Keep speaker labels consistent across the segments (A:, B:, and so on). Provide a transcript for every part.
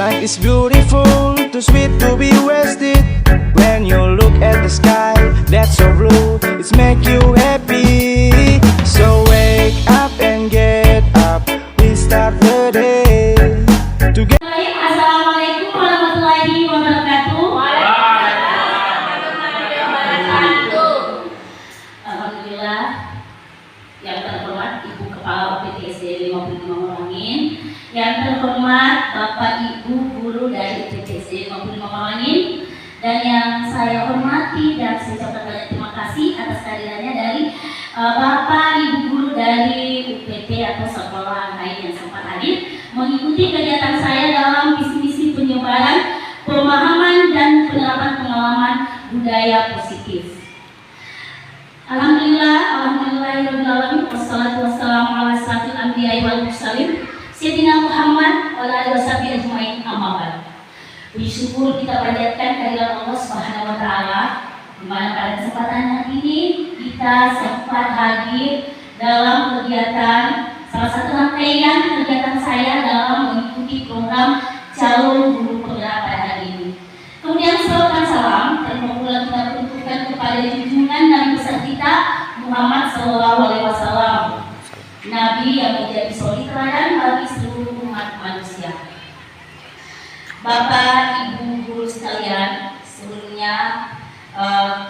A: Life is beautiful, too sweet to be wasted. When you look at the sky, that's so blue, it's make you happy. So wake up and get up, we start the day together.
B: Assalamualaikum warahmatullahi wabarakatuh. Alhamdulillah, yang terhormat Ibu Kepala UPTSD 55 Merangin, yang terhormat Bapak Ibu Guru dari UPTSD 55 Merangin, dan yang saya hormati dan saya ucapkan banyak terima kasih atas kehadirannya dari Bapak Ibu Guru dari UPT atau sekolah lain yang sempat hadir mengikuti kegiatan saya dalam visi-misi penyebaran pemahaman dan penerapan pengalaman budaya positif. Alhamdulillahirobbilalamin, wassalatu wassalamu ala asyrofil anbiya'i wal mursalin sayyidina Muhammad wa ala alihi washabihi ajmain, amma ba'd. Puji syukur kita panjatkan kehadirat Allah Subhanahu wa taala, di mana pada kesempatan hari ini kita sempat hadir dalam kegiatan, salah satu rangkaian kegiatan saya dalam mengikuti program calon guru penggerak pada hari ini. Kemudian salawat dan salam terpulang kita peruntukkan kepada junjungan Nabi besar kita Muhammad Sallallahu Alaihi Wasallam, Nabi yang menjadi suri teladan bagi seluruh umat manusia. Bapak Ibu guru sekalian, sebelumnya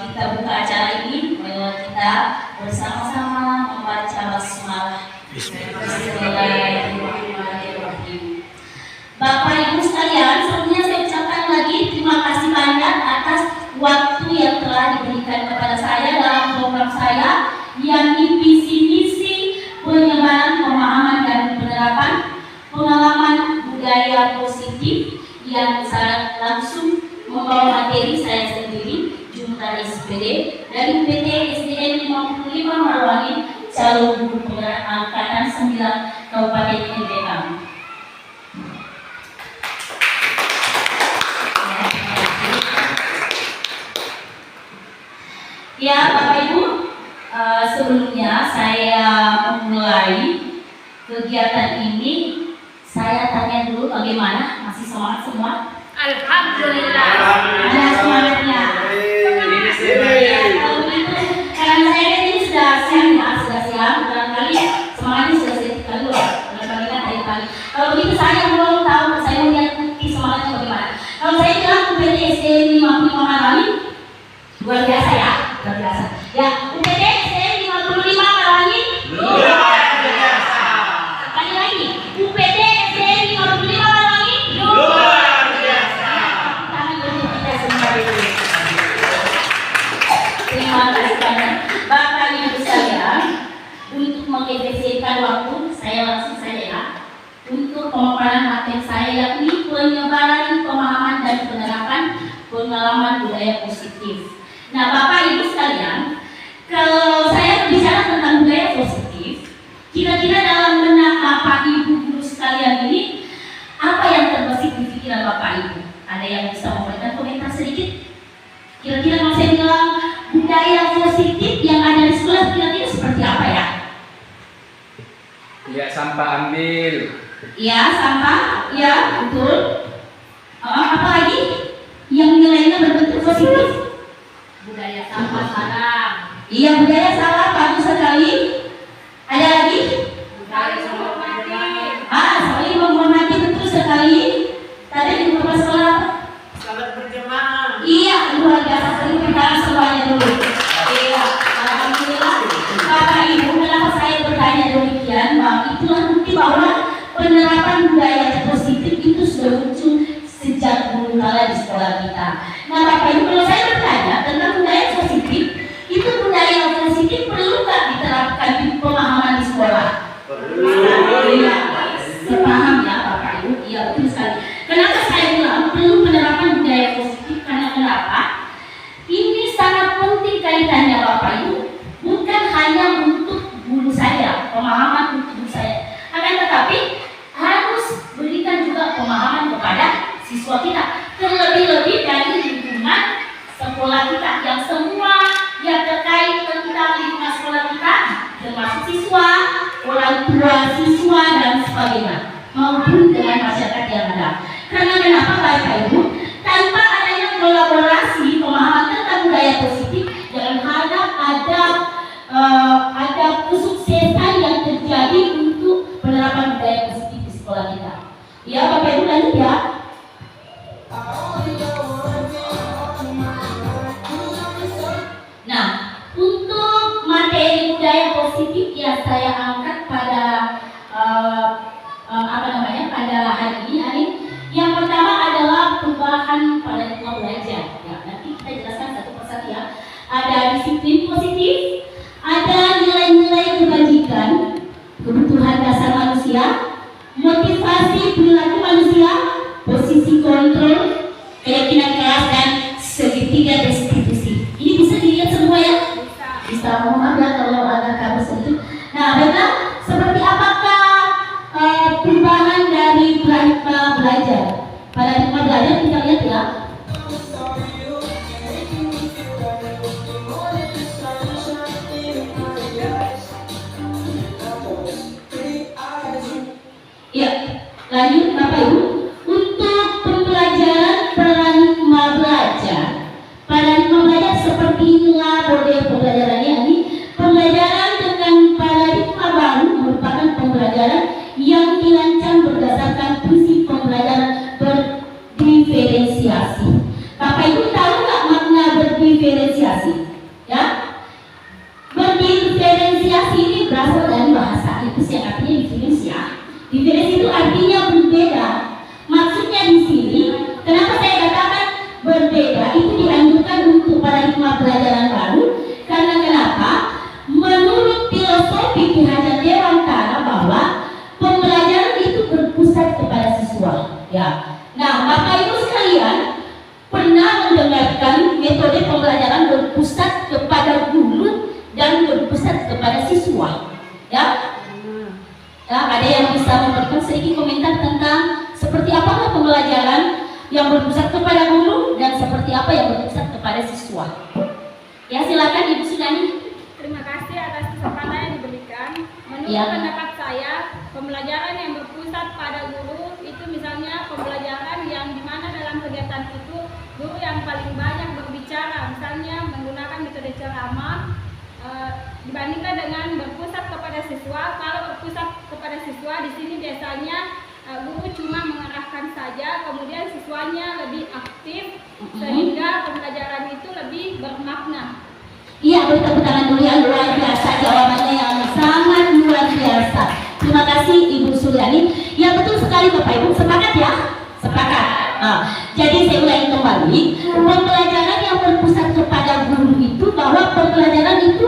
B: kita buka acara ini, kita bersama-sama membaca basmalah. Bismillahirrahmanirrahim. Bapak Ibu sekalian, sebelumnya saya ucapkan lagi terima kasih banyak atas waktu yang telah diberikan kepada saya dalam program saya yang visi-misi penyebaran pemahaman dan penerapan pengalaman budaya positif yang saya langsung membawa materi saya sendiri, jurnalis SPD dari UPT SDN 55 Merangin, calon guru penggerak angkatan 9 Kabupaten NTB. Ya Bapak Ibu, sebelumnya saya memulai kegiatan ini, saya tanya dulu bagaimana, masih semangat semua?
C: Alhamdulillah.
B: Ada semangatnya. Kalau begitu, karena saya ini sudah siang, barangkali semangatnya sudah sedikit dulu, barangkali kan dari pagi. Kalau begitu saya mau tahu, saya mau lihat bukti semangatnya bagaimana. Kalau saya bilang UPT SD 55 Merangin, luar biasa ya, luar biasa. Ya, UPT SD 55 Merangin, luar biasa. Sekali lagi, UPT SD 55 Merangin, luar biasa. Tangan untuk kita semua dulu. Terima kasih banyak Bapak Ibu sekalian. Untuk mengefisienkan waktu, saya langsung saja ya. Untuk pemaparan materi saya yakni penyebaran pemahaman dan penerapan pengalaman budaya positif. Nah, Bapak Ibu sekalian, kalau saya berbicara tentang budaya positif, kira-kira dalam benak Bapak Ibu guru sekalian ini, apa yang terbesit di pikiran Bapak Ibu? Ada yang bisa memberikan komentar sedikit? Kira-kira kalau saya bilang budaya positif yang ada di sekolah, kira-kira seperti apa ya?
D: Ya, sampah ambil.
B: Ya, sampah, ya betul. Apa lagi yang nilainya berbentuk positif? Budaya sampah salah. Iya, budaya salah, bagus sekali. Ada lagi? Budaya menghormati. Saling menghormati, betul sekali. Tadi di beberapa sekolah
C: Salat berjamaah.
B: iya, luar biasa. Saling berjamaah semuanya dulu. Iya, alhamdulillah. Bapak Ibu, kenapa saya bertanya demikian? Itulah bukti bahwa penerapan budaya positif itu sudah muncul sejak dulu kala di sekolah kita. Nah Bapak Ibu, kalau saya bertanya tentang budaya positif, itu budaya positif perlu nggak diterapkan di pemahaman di sekolah? Iya, sepaham ya Bapak Ibu? Iya betul sekali. Kenapa saya bilang perlu penerapan budaya positif? Karena kenapa? Ini sangat penting kaitannya Bapak Ibu. Bukan hanya untuk guru saya, pemahaman untuk guru saya, akan tetapi harus berikan juga pemahaman kepada siswa kita, terlebih-lebih dari lingkungan sekolah kita yang semua yang terkait tentang lingkungan sekolah kita, termasuk siswa, orang tua siswa dan sebagainya. maupun dengan masyarakat yang ada. Karena kenapa Bapak Ibu? Tanpa adanya kolaborasi pemahaman tentang budaya positif, jangan harap ada kesuksesan yang terjadi untuk penerapan budaya positif di sekolah kita. Ya Bapak Ibu, lanjut ya. Nah, untuk materi budaya positif yang saya angkat pada pada hari ini, yang pertama adalah perubahan paradigma belajar. Ya, nanti kita jelaskan satu persatu ya. Ada disiplin positif, ada nilai-nilai kebajikan, kebutuhan dasar manusia, motivasi perilaku manusia, posisi kontrol, keyakinan kelas, dan segitiga restitusi. Ini bisa dilihat semua ya? Bisa. Mohon maaf ya kalau agak kabur sedikit. Nah, baiklah, seperti apakah perubahan dari paradigma belajar? Paradigma belajar kita lihat ya. Ya, lanjut Bapak Ibu. Untuk pembelajaran paradigma belajar seperti inilah model pembelajarannya ini. Pembelajaran dengan paradigma baru merupakan pembelajaran yang dirancang berdasarkan prinsip pembelajaran berdiferensiasi. Bapak Ibu tahu nggak makna berdiferensiasi? Ya, berdiferensiasi ini berasal dari bahasa Inggris yang artinya diferensiasi. Diferensi itu artinya berbeda. Maksudnya di sini, kenapa saya katakan berbeda? Itu dianjurkan untuk paradigma pelajaran baru. Karena kenapa? Menurut filosofi Ki Hajar Dewantara bahwa pembelajaran itu berpusat kepada siswa. Ya. Nah, Bapak Ibu sekalian pernah mendengarkan metode pembelajaran berpusat kepada guru dan berpusat kepada siswa? Ya. Ya, ada yang bisa memberikan sedikit komentar tentang seperti apakah pembelajaran yang berpusat kepada guru dan seperti apa yang berpusat kepada siswa? Ya, silakan Ibu Sudani.
D: Terima kasih atas kesempatan yang diberikan. Menurut
B: Ya.
D: pendapat saya, pembelajaran yang berpusat pada guru itu misalnya pembelajaran yang dimana dalam kegiatan itu guru yang paling banyak berbicara, misalnya menggunakan metode ceramah, dibandingkan dengan berpusat kepada siswa. Kalau berpusat kepada siswa di sini biasanya guru cuma mengarahkan saja, kemudian siswanya lebih aktif sehingga pembelajaran itu lebih bermakna.
B: Iya, beri tepuk tangan dulu yang luar biasa, jawabannya yang sangat luar biasa. Terima kasih Ibu Suryani. Ya betul sekali Bapak Ibu, sepakat ya? Sepakat. Nah, jadi saya ulangi kembali, pembelajaran yang berpusat kepada guru itu bahwa pembelajaran itu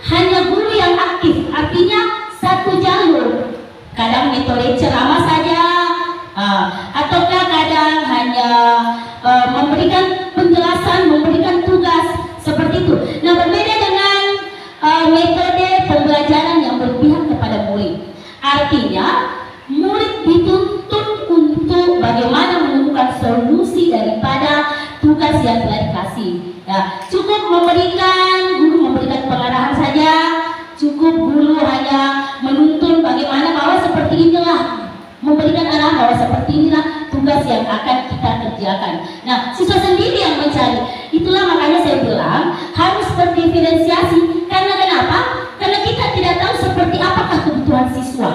B: hanya guru yang aktif, artinya satu jalur. Kadang metode ceramah saja, ataukah kadang hanya memberikan penjelasan, memberikan tugas seperti itu. Nah, berbeda dengan metode pembelajaran yang berpihak kepada murid. Artinya, murid dituntut untuk bagaimana menemukan solusi daripada tugas yang telah dikasih. Ya, cukup guru memberikan pengarahan saja, cukup guru hanya menuntun bagaimana bahwa seperti inilah, memberikan arahan bahwa seperti inilah tugas yang akan kita kerjakan. Nah, siswa sendiri yang mencari. Itulah makanya saya bilang harus berdiferensiasi. Karena kenapa? Karena kita tidak tahu seperti apakah kebutuhan siswa.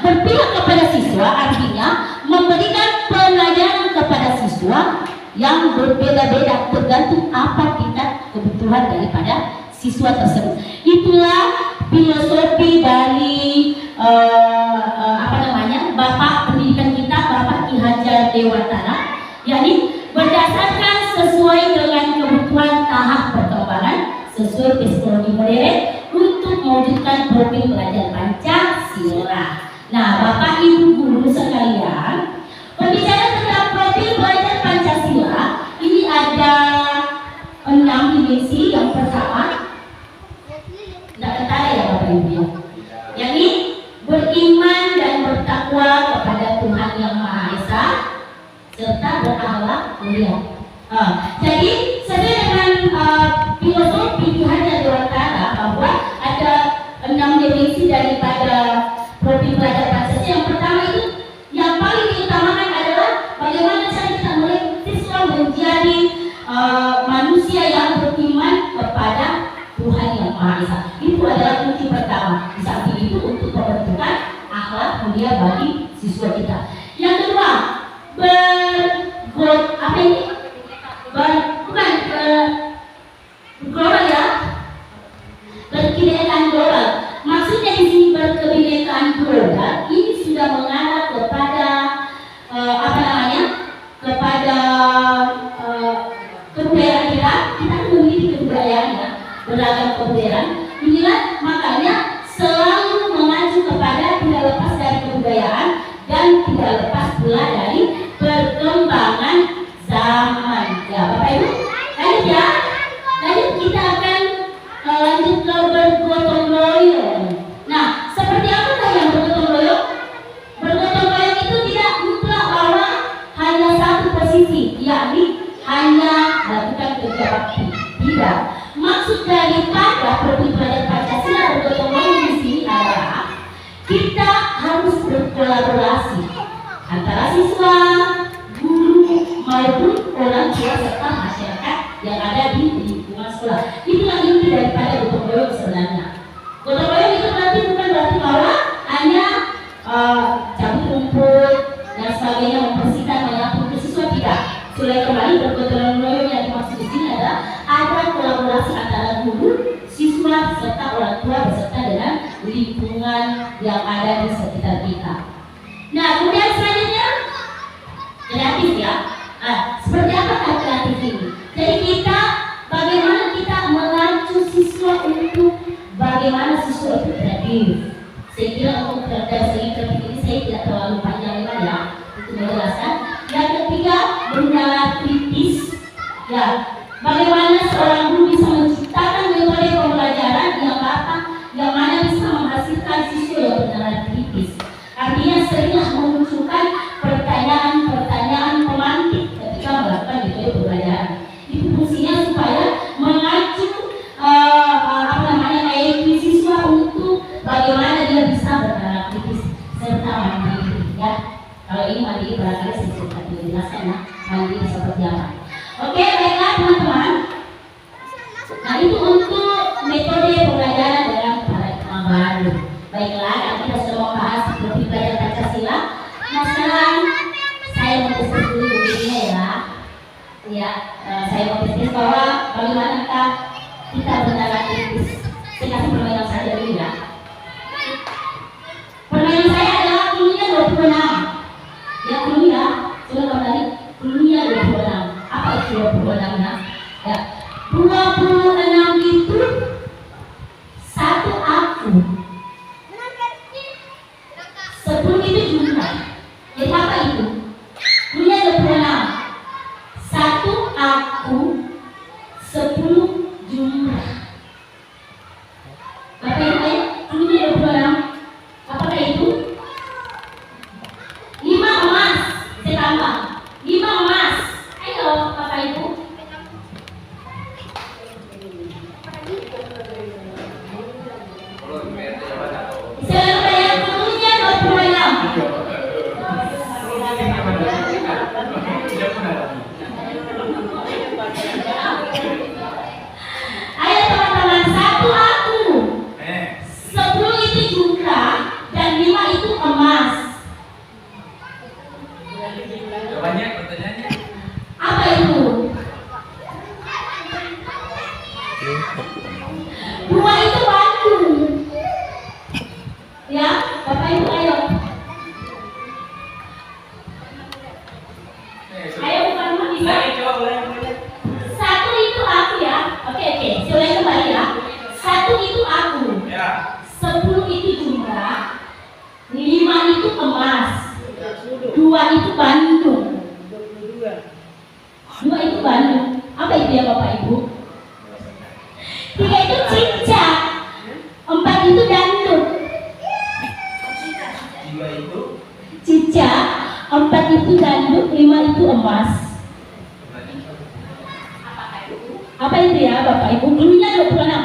B: Berpihak kepada siswa artinya memberikan pelajaran kepada siswa yang berbeda-beda tergantung apa tingkat kebutuhan daripada siswa tersebut. Itulah filosofi dari Bapak pendidikan kita, Bapak Ki Hajar Dewantara, yakni berdasarkan sesuai dengan kebutuhan tahap perkembangan sesuai psikologi modern untuk mewujudkan profil pelajar Pancasila. Nah, Bapak Ibu guru sekalian, berbicara tentang profil pelajar Pancasila, ini ada 6 dimensi. Yang pertama, tidak ketara ya Bapak Ibu ya, yakni beriman dan bertakwa kepada Tuhan Yang Maha Esa serta berakhlak mulia. Jadi sesuai dengan filosofi Ki Hajar Dewantara bahwa ada 6 dimensi daripada profil pelajar Pancasila. Yang pertama itu mulia bagi siswa kita. Yang kedua, global ya, berkebinekaan global. Maksudnya di sini berkebinekaan global ini sudah mengarah kepada kepada kebudayaan kita. Kita memiliki kebudayaan ya, beragam kebudayaan. Inilah makanya selalu mengacu kepada tidak lepas dari kebudayaan dan tidak lepas pula dari perkembangan zaman. Ya Bapak Ibu, lanjut ya. Lanjut kita akan lanjut ke bergotong royong. Nah, seperti apakah yang bergotong royong? Bergotong royong itu tidak mutlak bahwa hanya satu posisi, yakni hanya melakukan kerja bakti. Tidak. Maksud daripada program pelajaran Pancasila bergotong royong di sini adalah kita harus berkolaborasi antara siswa, guru maupun orang tua serta masyarakat yang ada di lingkungan sekolah. Itulah inti daripada gotong royong sebenarnya. Gotong royong itu bukan berarti bahwa hanya cabut rumput dan sebagainya, membersihkan, menyapu ke siswa, tidak. Sulai kembali bergotong royong yang dimaksud di sini adalah ada kolaborasi antara guru, siswa serta orang tua beserta dengan lingkungan yang ada di sekitar kita. Nah, kemudian selanjutnya kreatif ya. Seperti apa kreatif ini? Jadi bagaimana kita mengacu siswa untuk bagaimana siswa itu kreatif. Saya kira untuk dari segi kreatif ini saya tidak terlalu panjang lebar ya untuk menjelaskan. Yang ketiga, bernalar kritis. Ya, bagaimana seorang guru bisa menciptakan metode pembelajaran yang mana bisa menghasilkan siswa yang bernalar kritis. Artinya seringlah memunculkan pertanyaan-pertanyaan pemantik ketika melakukan metode pembelajaran. Itu fungsinya supaya mengacu IQ siswa untuk bagaimana dia bisa bernalar kritis serta mandiri ya. Kalau ini mandiri barangkali saya sudah dijelaskan ya, mandiri seperti apa. Oke, baiklah teman-teman. Nah, itu untuk metode pembelajaran dalam paradigma baru. Baiklah, kita sudah membahas seperti pelajaran Pancasila. Nah, sekarang saya mau diskus dulu begini ya. Ya, saya mau diskus bahwa bagaimanakah kita bernalar kritis. Saya kasih permainan saja dulu ya. Permainan saya adalah klunya 26. Ya, klunya, coba kembali. Klunya 26. Apa itu 26 ya? Ya, 26 itu satu aku. 10 itu jumlah. Jadi apa itu? Klunya 26. Satu aku, 10 jumlah. Bapak Ibu ya, klunya 26. Apakah itu? 5 emas. Saya tambah 5 emas. Ayo Bapak Ibu. Saya klunya 26. Ayo teman-teman, satu aku, 10 itu jumlah dan 5 itu emas.
E: Banyak pertanyaannya.
B: Apa itu? 2 itu batu. Ya, Bapak Ibu ayo. Ayo bukan rumah bisa. Satu itu aku ya. Oke, saya ulangi kembali ya. Satu itu aku. 10 itu jumlah. 5 itu emas. 2 itu Bandung. 2 itu Bandung. Apa itu ya Bapak Ibu? 3 itu cicak. 4 itu dandut. Cicak, 4 itu dandut, 5 itu emas. Apa itu ya Bapak Ibu? Klunya 26.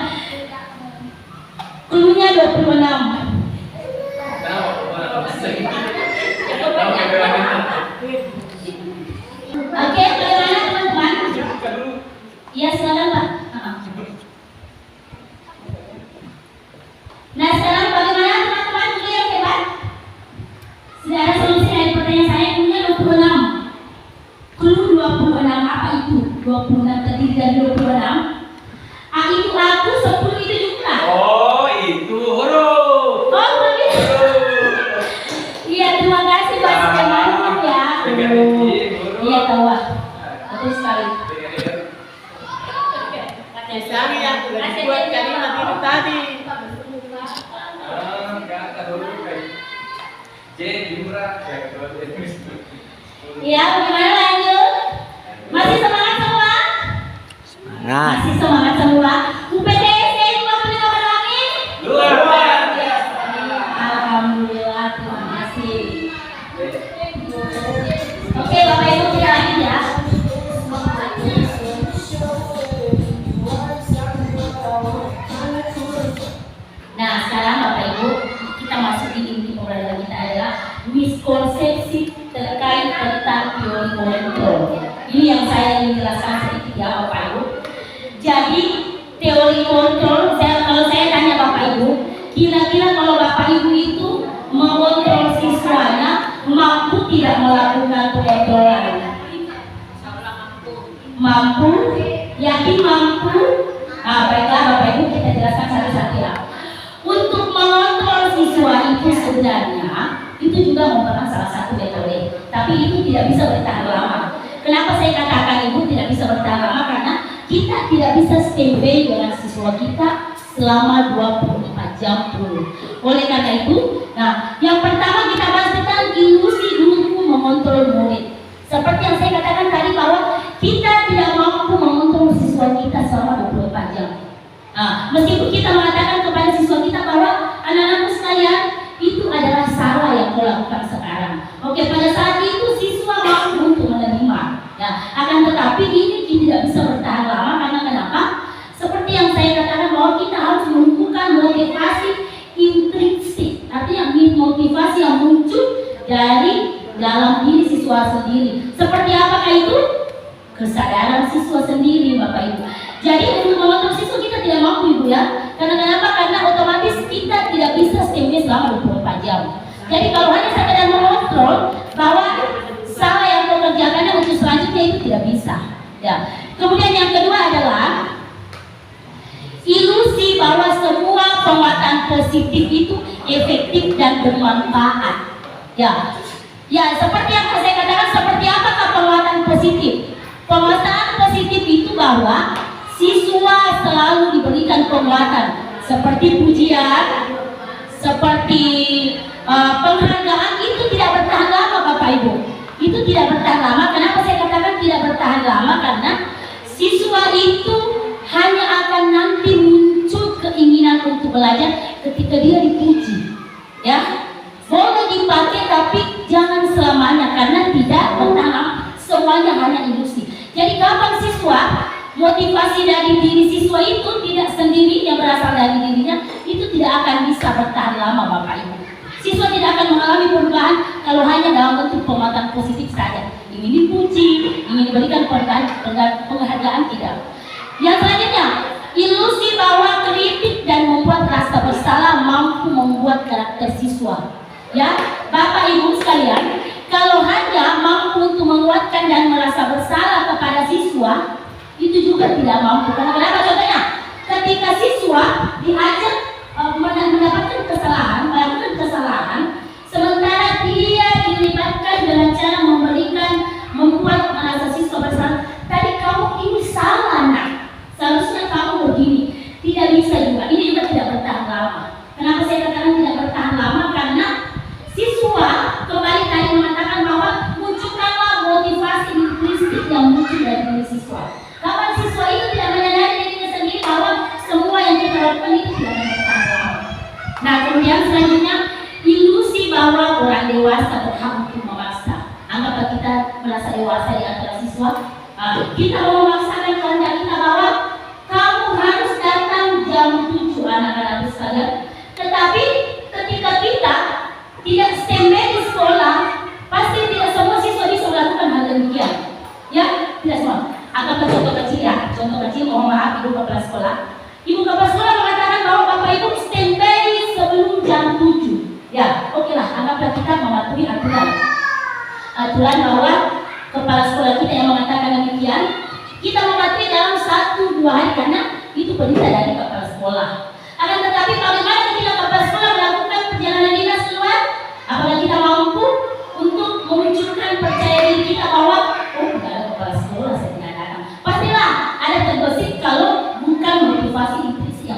B: Klunya 26. Oke, bagaimana teman-teman? Iya, silakan Pak. Nah, sekarang bagaimana teman-teman? Klunya hebat?
C: buat kalimat itu tadi.
E: Kata dulu kayak jadi murah kayak kalau
B: Iya, bagaimana lanjut? Masih semangat semua?
A: Nah,
B: Masih semangat semua? UPTSD 25 berlari?
E: luar biasa.
B: Alhamdulillah, terima kasih. Oke, Bapak Ibu tidak lagi ya. Nah, sekarang Bapak Ibu, kita masuk di inti pembelajaran kita adalah miskonsepsi terkait tentang teori kontrol. Ini yang saya ingin jelaskan sedikit ya Bapak Ibu. Jadi teori kontrol, kalau saya tanya Bapak Ibu, kira-kira kalau Bapak Ibu itu mengontrol siswanya, mampu tidak melakukan pengontrolan? Mampu? Yakin mampu? Nah, baiklah Bapak Ibu, kita jelaskan satu-satu ya. Untuk mengontrol siswa itu sebenarnya itu juga merupakan salah satu metode, tapi itu tidak bisa bertahan lama. Kenapa saya katakan Ibu tidak bisa bertahan lama? Karena kita tidak bisa standby dengan siswa kita selama 24 jam dulu. Oleh karena itu, nah yang pertama kita bahas tentang ilusi guru mengontrol murid. Seperti yang saya katakan tadi bahwa kita tidak mampu mengontrol siswa kita selama 24 jam. Nah, meskipun kita mengatakan kepada siswa kita bahwa anak-anakku sekalian, itu adalah salah yang kau lakukan sekarang. Oke, pada saat itu siswa mampu untuk menerima. Ya, akan tetapi ini tidak bisa bertahan lama karena kenapa? Seperti yang saya katakan bahwa kita harus menumbuhkan motivasi intrinsik, artinya motivasi yang muncul dari dalam diri siswa sendiri. Seperti apakah itu? Kesadaran siswa sendiri, Bapak Ibu. Jadi untuk mengontrol siswa kita tidak mampu Ibu ya. Karena kenapa? Karena otomatis kita tidak bisa standby selama 24 jam. Jadi kalau hanya sekedar mengontrol bahwa salah yang kau kerjakan untuk selanjutnya itu tidak bisa. Ya. Kemudian yang kedua adalah ilusi bahwa semua penguatan positif itu efektif dan bermanfaat. Ya. Ya, seperti yang saya katakan, seperti apakah penguatan positif? Penguatan positif itu bahwa siswa selalu diberikan penguatan seperti pujian, seperti penghargaan. Itu tidak bertahan lama Bapak Ibu. Itu tidak bertahan lama. Kenapa saya katakan tidak bertahan lama? Karena siswa itu hanya akan nanti muncul keinginan untuk belajar ketika dia dipuji. Ya, boleh dipakai tapi jangan selamanya karena tidak bertahan lama. Semuanya hanya ilusi. Jadi kapan siswa motivasi dari diri siswa itu tidak sendiri yang berasal dari dirinya, itu tidak akan bisa bertahan lama Bapak Ibu. Siswa tidak akan mengalami perubahan kalau hanya dalam bentuk penguatan positif saja. Ingin dipuji, ingin diberikan penghargaan, tidak. Yang selanjutnya, ilusi bahwa kritik dan membuat rasa bersalah mampu membuat karakter siswa. Ya, Bapak Ibu sekalian, kalau hanya mampu untuk menguatkan dan merasa bersalah kepada siswa, itu juga tidak mampu. Karena kenapa? Contohnya, ketika siswa diajak mendapatkan kesalahan, melakukan kesalahan, sementara dia dilibatkan dengan cara membuat merasa siswa bersalah. Tadi kamu ini salah nak, seharusnya kamu begini. Tidak bisa juga. Ini juga tidak bertahan lama. Kenapa saya katakan tidak bertahan lama? Karena siswa kembali tadi mengatakan bahwa munculkanlah motivasi intrinsik yang muncul dari diri siswa. Kapan siswa itu tidak menyadari dirinya sendiri bahwa semua yang kita lakukan itu tidak bertahan lama. Nah, kemudian selanjutnya ilusi bahwa orang dewasa berhak untuk memaksa. Anggaplah kita merasa dewasa di antara siswa, kita mau memaksakan kehendak kita bahwa kamu harus datang jam 7 anak-anak sekalian. Tetapi ketika kita tidak standby di sekolah, pasti tidak semua siswa bisa melakukan hal demikian. Ya, tidak semua. Anggaplah contoh kecil ya, contoh kecil, mohon maaf ibu kepala sekolah. Ibu kepala sekolah mengatakan bahwa Bapak Ibu standby sebelum jam 7. Ya, oke lah, anggaplah kita mematuhi aturan bahwa kepala sekolah kita yang mengatakan demikian, kita mematuhi dalam 1-2 hari karena itu perintah dari kepala sekolah. Akan tetapi bagaimana ketika kepala sekolah melakukan perjalanan dinas keluar? Apakah kita mampu untuk memunculkan percaya diri kita bahwa tidak ada kepala sekolah, saya tidak datang? Pastilah ada terbesit kalau bukan motivasi intrinsik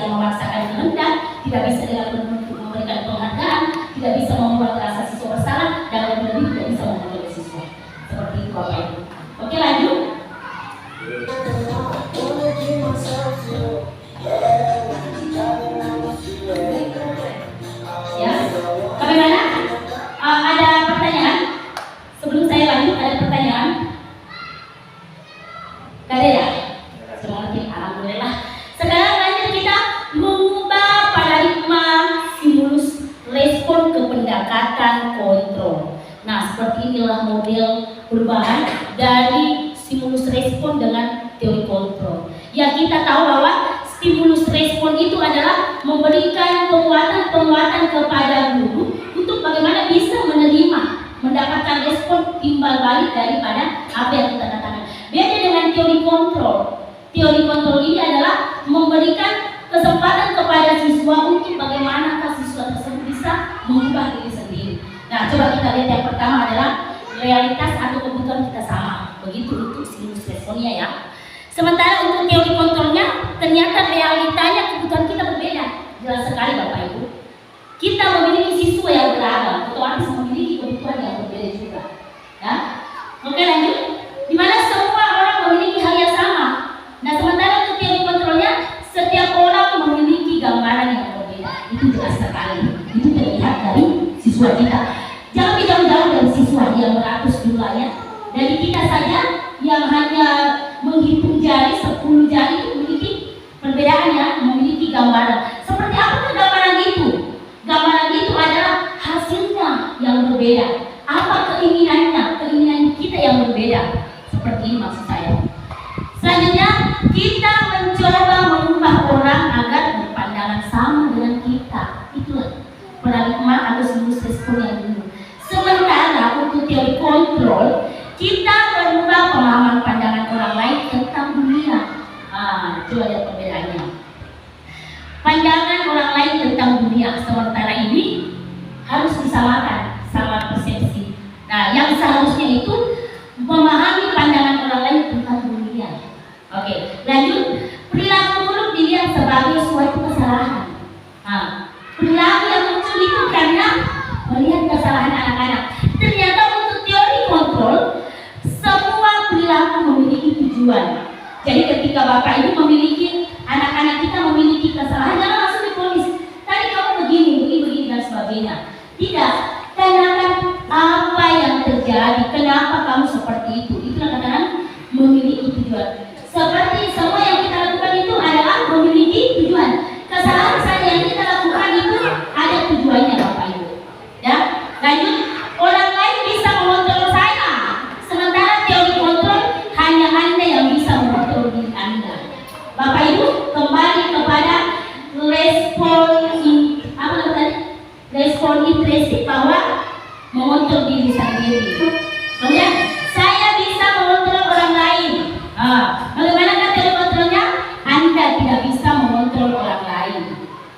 B: dengan memaksakan kehendak, tidak bisa dengan memberikan penghargaan, tidak bisa membuat rasa siswa bersalah, dan lebih tidak bisa membuat siswa. Seperti itu Bapak Ibu. Oke, lanjut. Ya, bagaimana? Ada pertanyaan? Sebelum saya lanjut, ada pertanyaan? Gak ada ya? Semuanya alhamdulillah. Sekarang lanjut kita mengubah paradigma stimulus respon ke pendekatan kontrol. Nah, seperti inilah model perubahan dari stimulus respon dengan teori kontrol. Yang kita tahu bahwa stimulus respon itu adalah memberikan penguatan kepada guru untuk bagaimana bisa menerima, mendapatkan respon timbal balik daripada apa yang kita katakan. Beda dengan teori kontrol. Teori kontrol ini adalah memberikan kesempatan kepada siswa untuk bagaimana siswa tersebut bisa mengubah diri sendiri. Nah, coba kita lihat yang pertama adalah realitas atau kebutuhan kita sama. Begitu untuk stimulus responnya ya. Sementara untuk teori kontrolnya, ternyata realitanya kebutuhan kita berbeda. Jelas sekali Bapak Ibu. Kita memiliki siswa yang beragam, otomatis memiliki kebutuhan yang berbeda juga. Ya. Oke, lanjut. Di mana semua orang memiliki hal yang sama. Nah, sementara untuk teori kontrolnya, setiap orang memiliki gambaran yang berbeda. Itu jelas sekali. Itu terlihat dari siswa kita. Jangan jauh-jauh dari siswa yang beratus jumlahnya. Dari kita saja yang hanya menghitung jari, 10 jari itu memiliki perbedaan ya, memiliki gambaran. Seperti apa gambaran itu? Gambaran itu adalah hasilnya yang berbeda. Apa keinginannya? Keinginan kita yang berbeda. Seperti ini maksud saya. Selanjutnya, kita mencoba mengubah orang agar berpandangan sama dengan kita. Itulah paradigma atau stimulus respon yang dulu. Sementara untuk teori kontrol, kita merubah pemahaman pandangan orang lain tentang dunia. Coba lihat perbedaannya. Pandangan orang lain tentang dunia sementara ini harus disamakan sama persepsi. Nah, yang seharusnya itu memahami pandangan orang lain tentang dunia. Oke, lanjut. Perilaku buruk dilihat sebagai suatu kesalahan. Perilaku yang muncul itu karena melihat kesalahan anak-anak. Ternyata untuk teori kontrol, semua perilaku memiliki tujuan. Jadi ketika Bapak Ibu memiliki anak-anak kita memiliki kesalahan, jangan langsung diponis. Tadi kamu begini dan sebagainya. Tidak. Tanyakan apa yang terjadi, kenapa kamu seperti itu. Itulah katakan memiliki tujuan. Seperti semua yang kita lakukan itu adalah memiliki tujuan. Kesalahan saja yang kita lakukan itu ada tujuannya Bapak Ibu. Ya, lanjut. Orang lain bisa mengontrol saya, sementara teori kontrol hanya Anda yang bisa mengontrol diri Anda. Bapak Ibu kembali kepada respon intrinsik bahwa mengontrol diri sendiri. Kemudian saya bisa mengontrol orang lain. Bagaimana teori kontrolnya? Anda tidak bisa mengontrol orang lain.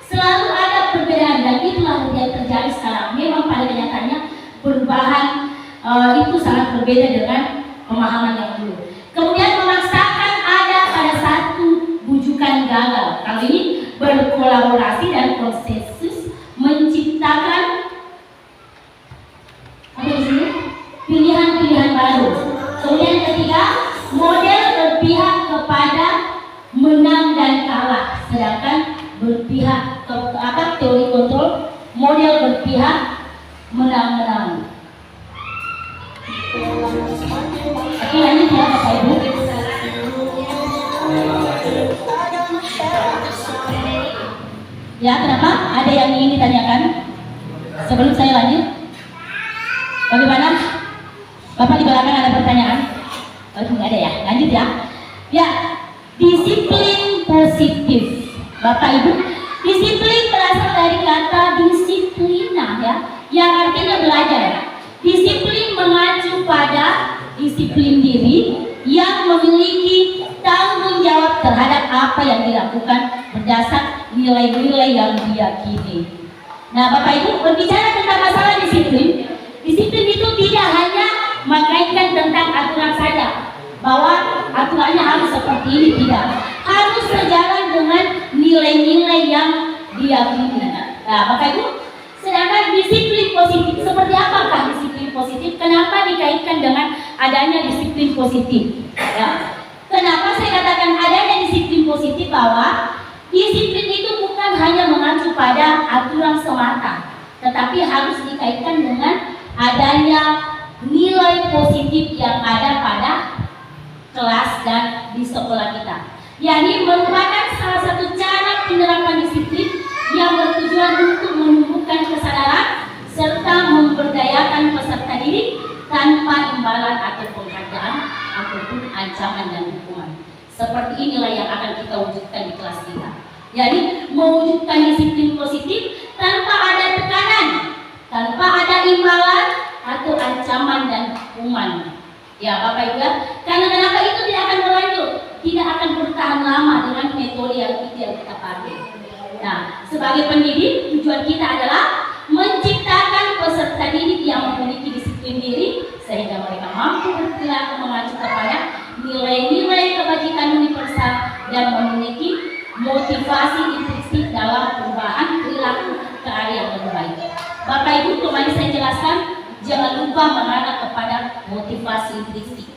B: Selalu ada perbedaan dan itulah yang terjadi sekarang. Memang pada kenyataannya perubahan itu sangat berbeda dengan pemahaman yang dulu. Kemudian memaksakan ada pada satu bujukan gagal. Kali ini berkolaborasi dan konsensus menciptakan pilihan-pilihan baru. Kemudian ketiga, model berpihak kepada menang dan kalah, sedangkan berpihak ke teori kontrol model berpihak menang-menang. Oke, lanjut ya Bapak Ibu. Ya, kenapa? Ada yang ingin ditanyakan? Sebelum saya lanjut, bagaimana? Bapak di belakang ada pertanyaan? Oh, nggak ada ya? Lanjut ya. Ya, disiplin positif. Bapak Ibu, disiplin berasal dari kata disiplina ya, yang artinya belajar. Disiplin mengacu pada disiplin diri yang memiliki tanggung jawab terhadap apa yang dilakukan berdasar nilai-nilai yang diyakini. Nah, Bapak Ibu, berbicara tentang masalah disiplin, disiplin itu tidak hanya mengkaitkan tentang aturan saja, bahwa aturannya harus seperti ini, tidak. harus sejalan dengan nilai-nilai yang diyakini. Nah, Bapak Ibu, sedangkan disiplin positif, seperti apakah disiplin positif? Kenapa dikaitkan dengan adanya disiplin positif? Ya. Kenapa saya katakan adanya disiplin positif? Bahwa disiplin itu bukan hanya mengacu pada aturan semata, tetapi harus dikaitkan dengan adanya nilai positif yang ada pada kelas dan di sekolah kita. Yani merupakan salah satu cara penerapan disiplin yang bertujuan untuk menumbuhkan kesadaran serta memberdayakan peserta didik tanpa imbalan atau penghargaan ataupun ancaman dan hukuman. Seperti inilah yang akan kita wujudkan di kelas kita. Jadi mewujudkan disiplin positif tanpa ada tekanan, tanpa ada imbalan atau ancaman dan hukuman. Ya Bapak Ibu ya, karena kenapa itu tidak akan berlanjut, tidak akan bertahan lama dengan metode yang kita pakai. Nah, sebagai pendidik tujuan kita adalah menciptakan peserta didik yang memiliki disiplin diri sehingga mereka mampu berperilaku mengacu kepada nilai-nilai kebajikan universal dan memiliki motivasi intrinsik dalam perubahan perilaku ke arah yang lebih baik. Bapak Ibu, kembali saya jelaskan, jangan lupa mengarah kepada motivasi intrinsik.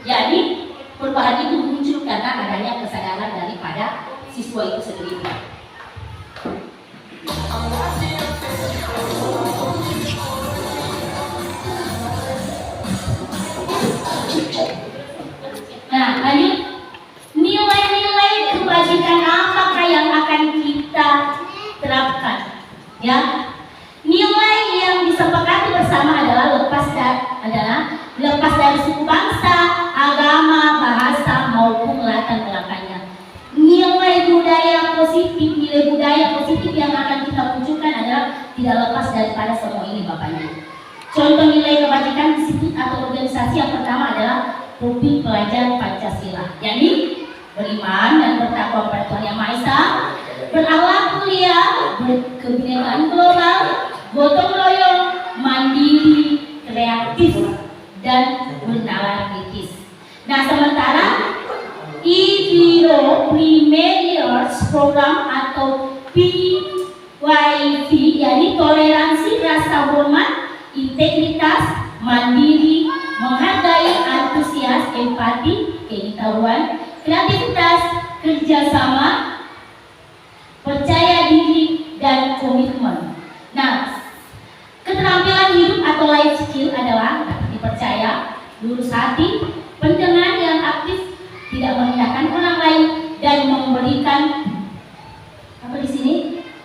B: Jadi perubahan itu muncul karena adanya kesadaran daripada siswa itu sendiri. Nah, lanjut. Nilai-nilai kebajikan apakah yang akan kita terapkan? Ya, nilai yang disepakati bersama adalah lepas dari suku bangsa, agama, bahasa maupun latar belakangnya. Nilai budaya positif yang akan kita munculkan adalah tidak lepas daripada semua ini Bapak Ibu. Contoh nilai kebajikan disiplin atau organisasi yang pertama adalah profil pelajar Pancasila, yakni beriman dan bertakwa pada Tuhan Yang Maha Esa, berakhlak mulia, berkebinekaan global, gotong royong, mandiri, kreatif, dan bernalar kritis. Nah, sementara IPO Primary Years Program atau PYV, yakni toleransi, rasa hormat, integritas, mandiri, menghargai, antusias, empati, pengetahuan, kreativitas, kerjasama, percaya diri, dan komitmen. Nah, keterampilan hidup atau life skill adalah dipercaya, lurus hati, pendengar yang aktif, tidak merendahkan orang lain, dan memberikan apa di sini?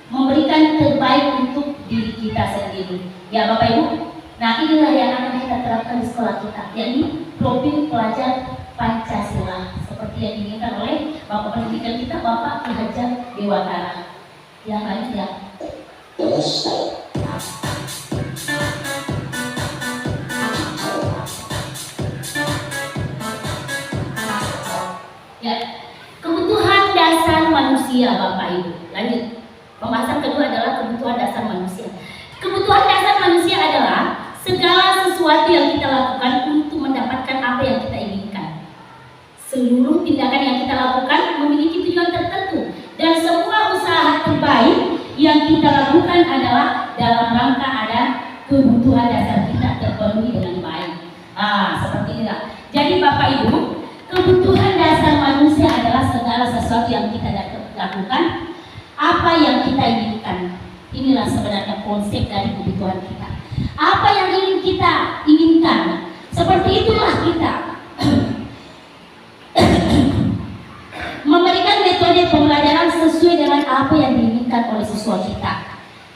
B: Memberikan terbaik untuk diri kita sendiri. Ya Bapak Ibu. Nah, inilah yang akan kita terapkan di sekolah kita, yakni profil pelajar Pancasila seperti yang diinginkan oleh Bapak Pendidikan kita, Bapak Ki Hajar Dewantara. Yang lain ya. Ya, kebutuhan dasar manusia Bapak Ibu. Lanjut. Pembahasan kedua adalah kebutuhan dasar manusia. Kebutuhan dasar manusia adalah segala sesuatu yang kita lakukan untuk mendapatkan apa yang kita inginkan. Seluruh tindakan yang kita lakukan memiliki tujuan tertentu, dan semua usaha terbaik yang kita lakukan adalah dalam rangka ada kebutuhan dasar kita terpenuhi dengan baik. Seperti inilah. Jadi Bapak Ibu, kebutuhan dasar manusia adalah segala sesuatu yang kita lakukan, apa yang kita inginkan. Inilah sebenarnya konsep dari kebutuhan kita. Apa yang ingin kita inginkan, seperti itulah kita memberikan metode pembelajaran sesuai dengan apa yang diinginkan oleh siswa kita.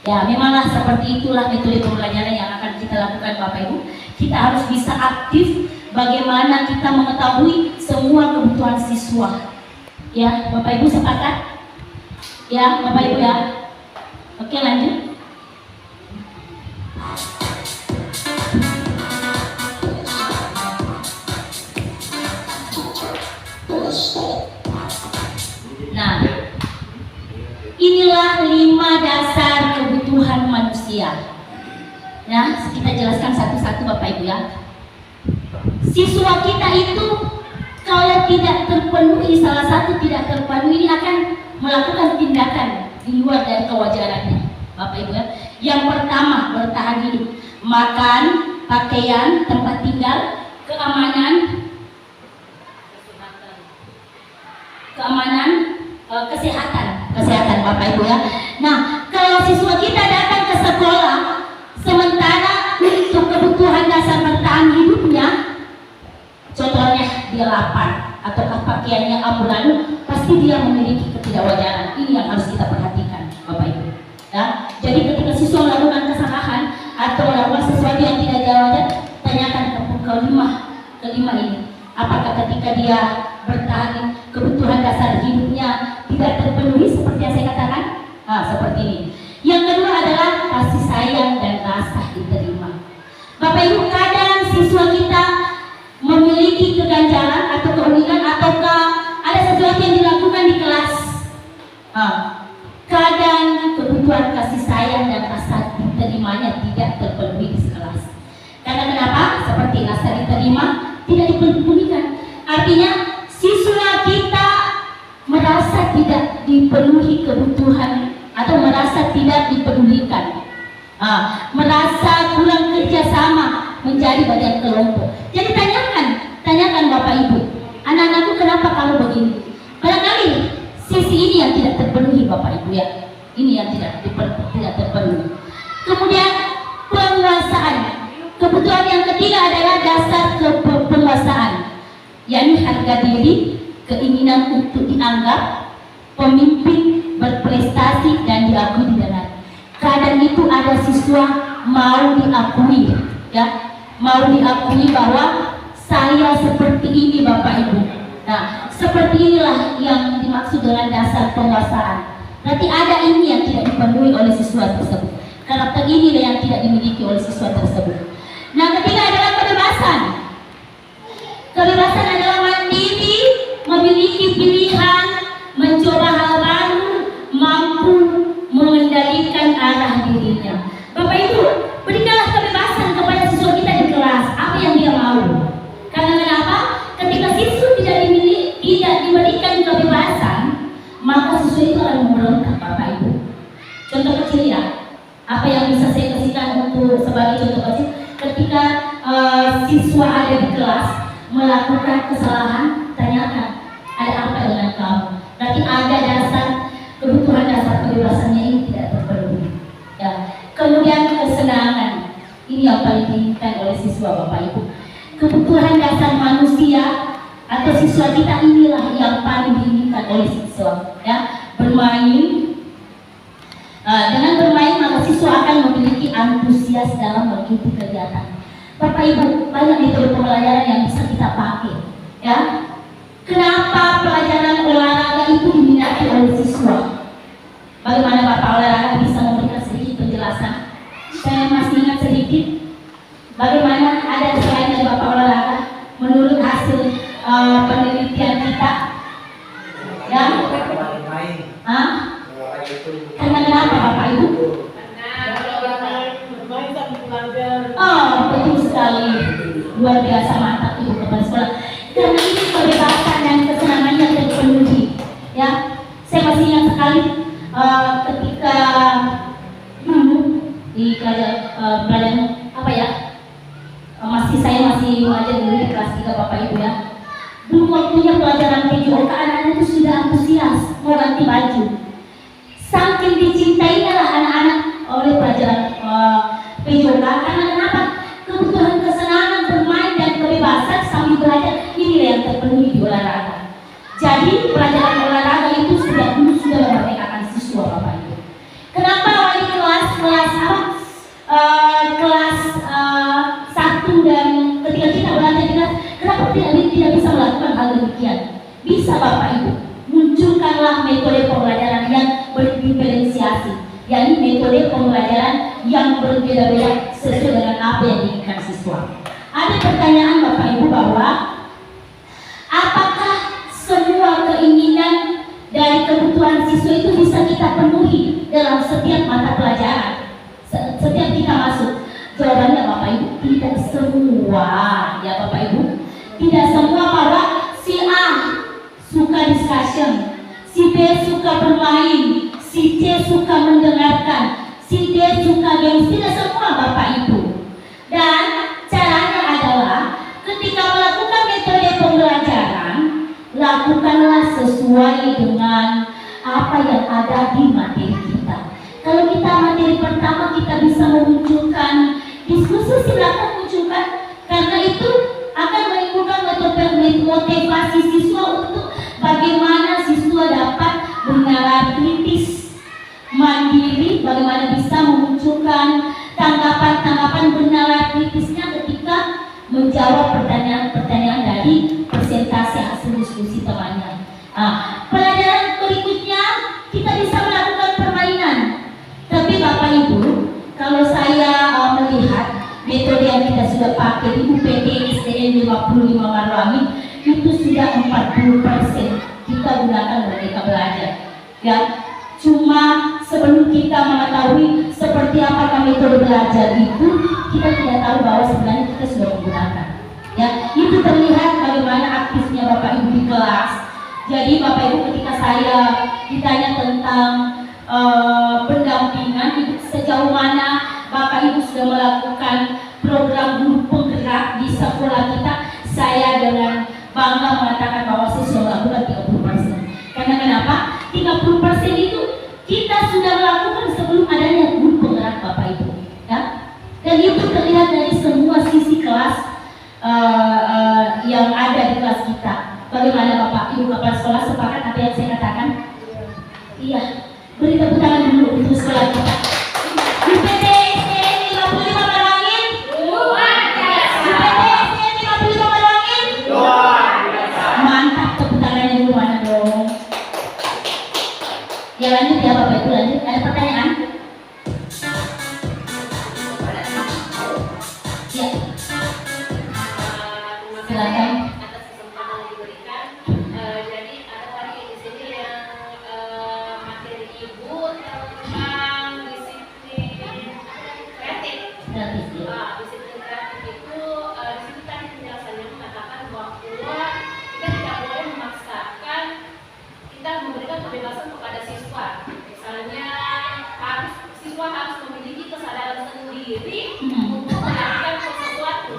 B: Ya, memanglah seperti itulah metode pembelajaran yang akan kita lakukan Bapak Ibu. Kita harus bisa aktif bagaimana kita mengetahui semua kebutuhan siswa. Ya, Bapak Ibu sepakat? Ya, Bapak Ibu ya. Oke, lanjut. Nah, inilah 5 dasar kebutuhan manusia. Ya, kita jelaskan satu-satu Bapak Ibu ya. Siswa kita itu Kalau tidak terpenuhi, salah satu tidak terpenuhi, ini akan melakukan tindakan di luar dari kewajarannya, Bapak Ibu ya. Yang pertama, bertahan hidup, makan, pakaian, tempat tinggal, keamanan, kesehatan Bapak Ibu ya. Nah, kalau siswa kita datang ke sekolah sementara untuk kebutuhan dasar bertahan hidupnya, contohnya dia lapar atau pakaiannya amburadul, pasti dia memiliki ketidakwajaran. Ini yang harus kita perhatikan Bapak Ibu ya. Jadi ketika siswa melakukan kesalahan atau melakukan sesuatu yang tidak wajar, tanyakan kelima ini, apakah ketika dia bertahan kebutuhan dasar hidupnya tidak terpenuhi seperti yang saya katakan? Nah, seperti ini. Yang kedua adalah kasih sayang dan rasa diterima. Bapak Ibu, kadang siswa kita memiliki keganjalan atau keuningan ataukah ada sesuatu yang dilakukan di kelas. Kadang kebutuhan kasih sayang dan rasa diterimanya tidak terpenuhi di kelas. Karena kenapa? Seperti rasa diterima tidak dipenuhikan. Artinya siswa kita merasa tidak dipenuhi kebutuhan atau merasa tidak dipedulikan, merasa kurang kerjasama menjadi bagian kelompok. Jadi tanyakan Bapak Ibu, anak-anakku kenapa kamu begini? Barangkali sisi ini yang tidak terpenuhi Bapak Ibu ya, ini yang tidak terpenuhi. Kemudian penguasaan, kebutuhan yang ketiga adalah dasar penguasaan, yakni harga diri, keinginan untuk dianggap pemimpin, berprestasi dan diakui di dalam. Kadang itu ada siswa mau diakui ya, mau diakui bahwa saya seperti ini Bapak Ibu. Nah, seperti inilah yang dimaksud dengan dasar penguasaan. Berarti ada ini yang tidak dipenuhi oleh siswa tersebut. Karakter inilah yang tidak dimiliki oleh siswa tersebut. Nah, ketiga adalah kebebasan. Kebebasan adalah mandiri, memiliki pilihan, mencoba hal baru, mampu mengendalikan arah dirinya. Bapak Ibu, berikanlah kebebasan kepada siswa kita di kelas, apa yang dia mau. Karena kenapa? Ketika siswa tidak diberikan kebebasan, maka siswa itu akan memberontak Bapak Ibu. Contoh kecil ya, apa yang bisa saya kasihkan untuk sebagai contoh kecil, ketika siswa ada di kelas melakukan kesalahan, tanyakan ada apa dengan kamu. Berarti ada dasar kebutuhan dasar kebebasannya ini tidak terpenuhi. Ya. Kemudian kesenangan, ini yang paling diinginkan oleh siswa Bapak Ibu. Kebutuhan dasar manusia atau siswa kita inilah yang paling diinginkan oleh siswa. Ya, bermain. Dengan bermain maka siswa akan memiliki antusias dalam mengikuti kegiatan. Bapak Ibu, banyak metode pembelajaran yang bisa kita pakai. Ya, kenapa pelajaran olahraga itu diminati oleh siswa? Bagaimana Bapak olahraga bisa memberikan sedikit penjelasan? Saya masih ingat sedikit. Bagaimana ada selain dari Bapak olahraga menurut hasil penelitian kita? Ya, karena kenapa Bapak Ibu? Oh, betul sekali, luar biasa, mantap Ibu kepala sekolah. Karena ini kebebasan dan kesenangan yang terpenuhi. Ya, saya masih ingat sekali ketika dulu di pelajaran apa ya? Saya masih mengajar dulu di kelas 3 Bapak Ibu ya. Dulu waktunya pelajaran PJOK, anak-anak itu sudah antusias mau ganti baju. Saking dicintainya lah anak-anak oleh pelajaran PJOK. Karena kenapa? Kebutuhan kesenangan bermain dan kebebasan sambil belajar inilah yang terpenuhi di olahraga. Jadi pelajaran olahraga itu sudah memerdekakan siswa Bapak Ibu. Kenapa wali kelas kelas 1 dan ketika kita belajar di kelas, kenapa tidak bisa melakukan hal demikian? Bisa Bapak Ibu, munculkanlah metode pembelajaran yang berdiferensiasi, yakni metode pembelajaran yang berbeda-beda sesuai dengan apa yang diinginkan siswa. Ada pertanyaan Bapak Ibu bahwa apakah semua keinginan dari kebutuhan siswa itu bisa kita penuhi dalam setiap mata pelajaran setiap kita masuk? Jawabannya Bapak Ibu, tidak semua ya Bapak Ibu. Tidak semua, bahwa si suka discussion, si B suka bermain, si C suka mendengarkan, si D suka games. Tidak semua Bapak Ibu. Dan caranya adalah ketika melakukan metode pembelajaran, lakukanlah sesuai dengan apa yang ada di materi kita. Kalau kita materi pertama kita bisa memunculkan diskusi, silakan munculkan, karena itu akan menimbulkan motivasi siswa untuk bagaimana siswa dapat bernalar kritis, mandiri, bagaimana bisa memunculkan tanggapan-tanggapan bernalar kritisnya ketika menjawab pertanyaan-pertanyaan dari presentasi hasil diskusi temannya. Pelajaran berikutnya kita bisa melakukan permainan. Tapi Bapak Ibu, kalau saya melihat metode yang kita sudah pakai di UPT SDN 55 Marwami itu sudah 40% kita gunakan Merdeka Belajar. Ya, cuma sebelum kita mengetahui seperti apakah metode belajar itu, kita tidak tahu bahwa sebenarnya kita sudah menggunakan. Ya, itu terlihat bagaimana aktifnya Bapak Ibu di kelas. Jadi Bapak Ibu, ketika saya ditanya tentang pendampingan, sejauh mana Bapak Ibu sudah melakukan program guru penggerak di sekolah kita, saya dengan bangga mengatakan bahwa saya sudah melakukan 30%. Karena kenapa? 30% itu kita sudah melakukan sebelum adanya guru penggerak Bapak Ibu. Ya? Dan itu terlihat dari semua sisi kelas yang ada di kelas kita. Bagaimana Bapak Ibu kepala sekolah, sepakat apa yang saya katakan? Iya. Beri tepuk tangan dulu untuk sekolah kita. UPT SDN 55 Marwangin. UPT SDN 55 Marwangin. Mantap, tepuk tangannya dulu, mana dong? Ya lanjut ya Bapak Ibu, lanjut. Ada pertanyaan? Ya. Silakan.
C: Atas kesempatan yang diberikan. Jadi ada tadi di sini yang materi ibu tentang disiplin kreatif. Disiplin kreatif itu di situ tadi penjelasannya mengatakan bahwa kita tidak boleh memaksakan, kita memberikan kebebasan kepada siswa. Misalnya siswa harus memiliki kesadaran sendiri untuk melakukan sesuatu.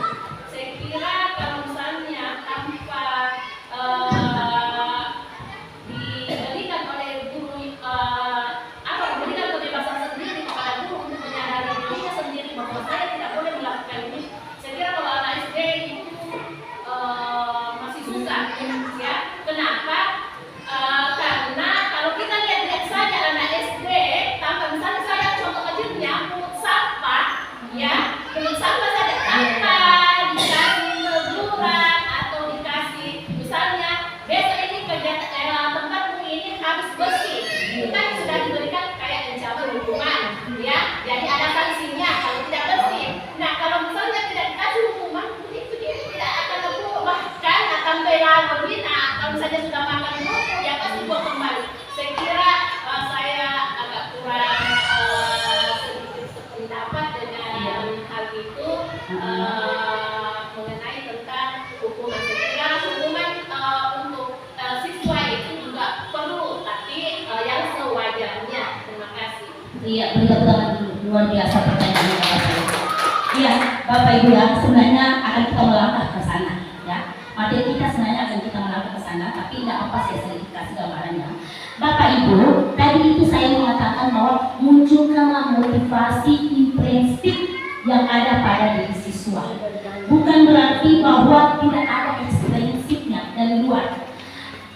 C: Saya kira kalau misalnya tanpa diberikan oleh guru memberikan kebebasan sendiri kepada guru untuk menyadari dirinya sendiri bahwa saya tidak boleh melakukan ini. Saya kira kalau anak SD itu masih susah, ya. Kenapa? Karena kalau kita lihat saja anak SD, tanpa misalnya saya contoh kecilnya pungut sampah, ya, pungut sampah saja tanpa dikasih teguran atau dikasih misalnya besok ini kegiatan tempatmu ini harus bersih, itu kan sudah diberikan kayak ancaman hukuman, ya. Jadi ada sanksinya kalau tidak bersih. Nah, kalau misalnya tidak dikasih hukuman, itu dia tidak akan berubah, bahkan akan berlalu. Nah, kalau misalnya sudah makan dulu, ya pasti buat kembali. Saya kira saya agak kurang sedikit sependapat dengan hal itu mengenai tentang hukuman. Saya kira hukuman untuk siswa itu juga perlu, tapi yang sewajarnya. Terima kasih.
B: Iya, benar-benar luar biasa pertanyaannya Bapak Ibu. Iya, Bapak Ibu ya, sebenarnya akan kita melangkah ke sana, ya. Materi kita sebenarnya akan kita melangkah ke sana, tapi tidak apa saya sedikit kasih gambarannya. Bapak Ibu, tadi itu saya mengatakan bahwa munculkanlah motivasi intrinsik yang ada pada diri siswa. Bukan berarti bahwa tidak ada ekstrinsipnya dari luar.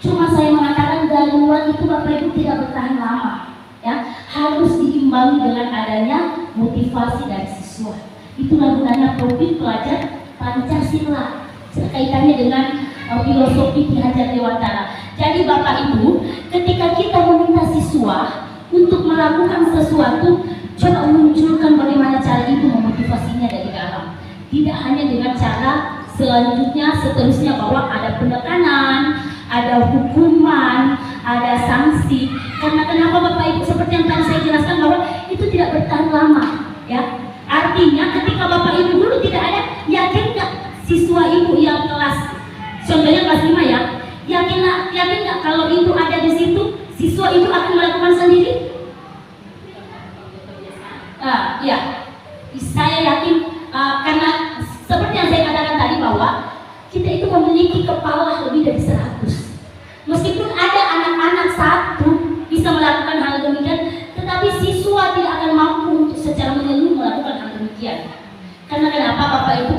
B: Cuma saya mengatakan dari luar itu Bapak Ibu tidak bertahan lama, ya. Harus diimbangi dengan adanya motivasi dari siswa. Itulah gunanya profil pelajar Pancasila, kaitannya dengan filosofi Ki Hajar Dewantara. Jadi Bapak Ibu, ketika kita meminta siswa untuk melakukan sesuatu, coba munculkan bagaimana cara itu memotivasinya dari dalam. Tidak hanya dengan cara selanjutnya, seterusnya bahwa ada penekanan, ada hukuman, ada sanksi. Karena kenapa Bapak Ibu, seperti yang tadi saya jelaskan bahwa itu tidak bertahan lama, ya. Artinya ketika Bapak Ibu dulu tidak ada, yakin nggak siswa Ibu yang kelas, contohnya kelas 5 ya, yakin nggak kalau Ya, saya yakin karena seperti yang saya katakan tadi bahwa kita itu memiliki kepala lebih dari 100. Meskipun ada anak-anak satu bisa melakukan hal demikian, tetapi siswa tidak akan mampu untuk secara menyeluruh melakukan hal demikian. Karena kenapa Bapak Ibu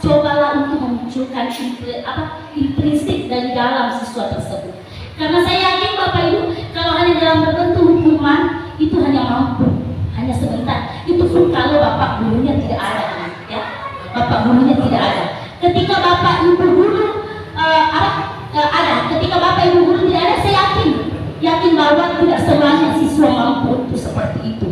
B: cobalah untuk memunculkan intrinsik dari dalam siswa tersebut. Karena saya yakin Bapak Ibu kalau hanya dalam tertentu hukuman itu hanya mampu, hanya sebentar. Itu pun kalau Bapak gurunya tidak ada, ya. Bapak gurunya tidak ada. Ketika Bapak Ibu guru ketika Bapak Ibu guru tidak ada, saya yakin bahwa tidak semuanya siswa mampu untuk seperti itu,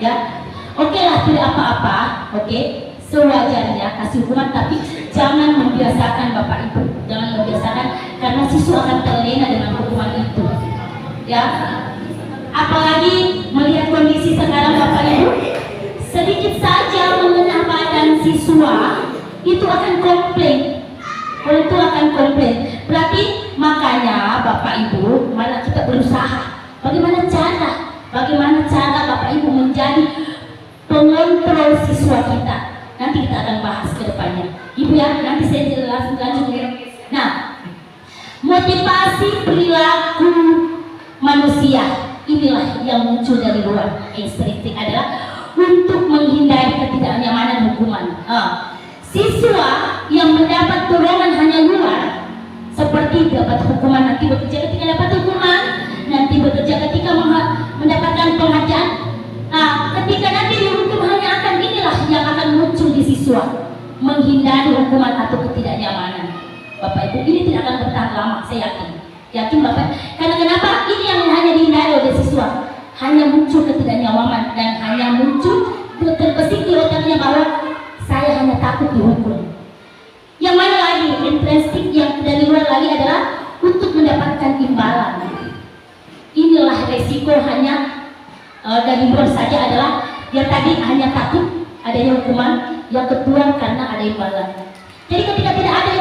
B: ya. Oke lah, tidak apa-apa, oke, sewajarnya kasih hukuman, tapi jangan membiasakan Bapak Ibu, jangan membiasakan karena siswa akan terlena dengan hukuman itu, ya. Apalagi melihat kondisi sekarang Bapak Ibu, sedikit saja mengenah badan siswa itu akan komplain. Orang tua akan komplain. Berarti makanya Bapak Ibu, malah kita berusaha. Bagaimana cara Bapak Ibu menjadi pengontrol siswa kita? Nanti kita akan bahas ke depannya. Ibu ya, nanti saya lanjut. Nah, motivasi perilaku manusia inilah yang muncul dari luar. Instinktif adalah untuk menghindari ketidaknyamanan hukuman. Siswa yang mendapat dorongan hanya luar, seperti dapat hukuman nanti bekerja ketika dapat hukuman, nanti bekerja ketika mendapatkan penghargaan. Ketika nanti dihukum hanya akan inilah yang akan muncul di siswa, menghindari hukuman atau ketidaknyamanan. Bapak Ibu, ini tidak akan bertahan lama, saya yakin Bapak. Karena kenapa? Ini yang hanya dihindari oleh siswa, hanya muncul ketidaknyamanan dan hanya muncul terbesit di otaknya bahwa saya hanya takut dihukum. Yang mana lagi? Intrinsik yang dari luar lagi adalah untuk mendapatkan imbalan. Inilah resiko hanya dari luar saja adalah yang tadi hanya takut adanya hukuman, yang kedua karena ada imbalan. Jadi ketika tidak ada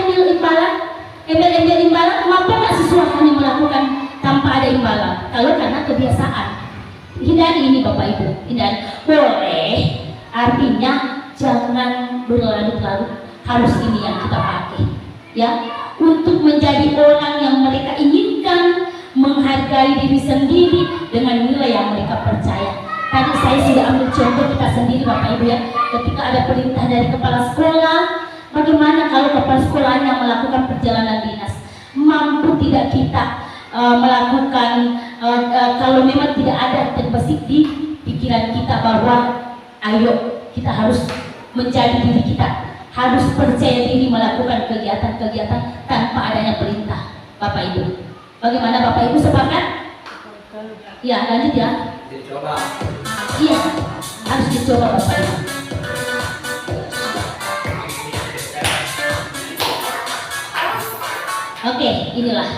B: embel-embel imbalan, mampu nggak siswa hanya melakukan tanpa ada imbalan? Kalau karena kebiasaan, hindari ini Bapak Ibu, hindari. Boleh, artinya jangan berlarut-larut, harus ini yang kita pakai, ya, untuk menjadi orang yang mereka inginkan, menghargai diri sendiri dengan nilai yang mereka percaya. Tadi saya sudah ambil contoh kita sendiri Bapak Ibu ya, ketika ada perintah dari kepala sekolah, bagaimana kalau kepala sekolahnya melakukan perjalanan dinas? Mampu tidak kita melakukan, kalau memang tidak ada terbesit di pikiran kita bahwa ayo kita harus menjadi diri kita, harus percaya diri melakukan kegiatan-kegiatan tanpa adanya perintah. Bapak Ibu, bagaimana Bapak Ibu, sepakat? Ya, lanjut ya.
E: Dicoba.
B: Iya, harus dicoba Bapak Ibu. Oke, inilah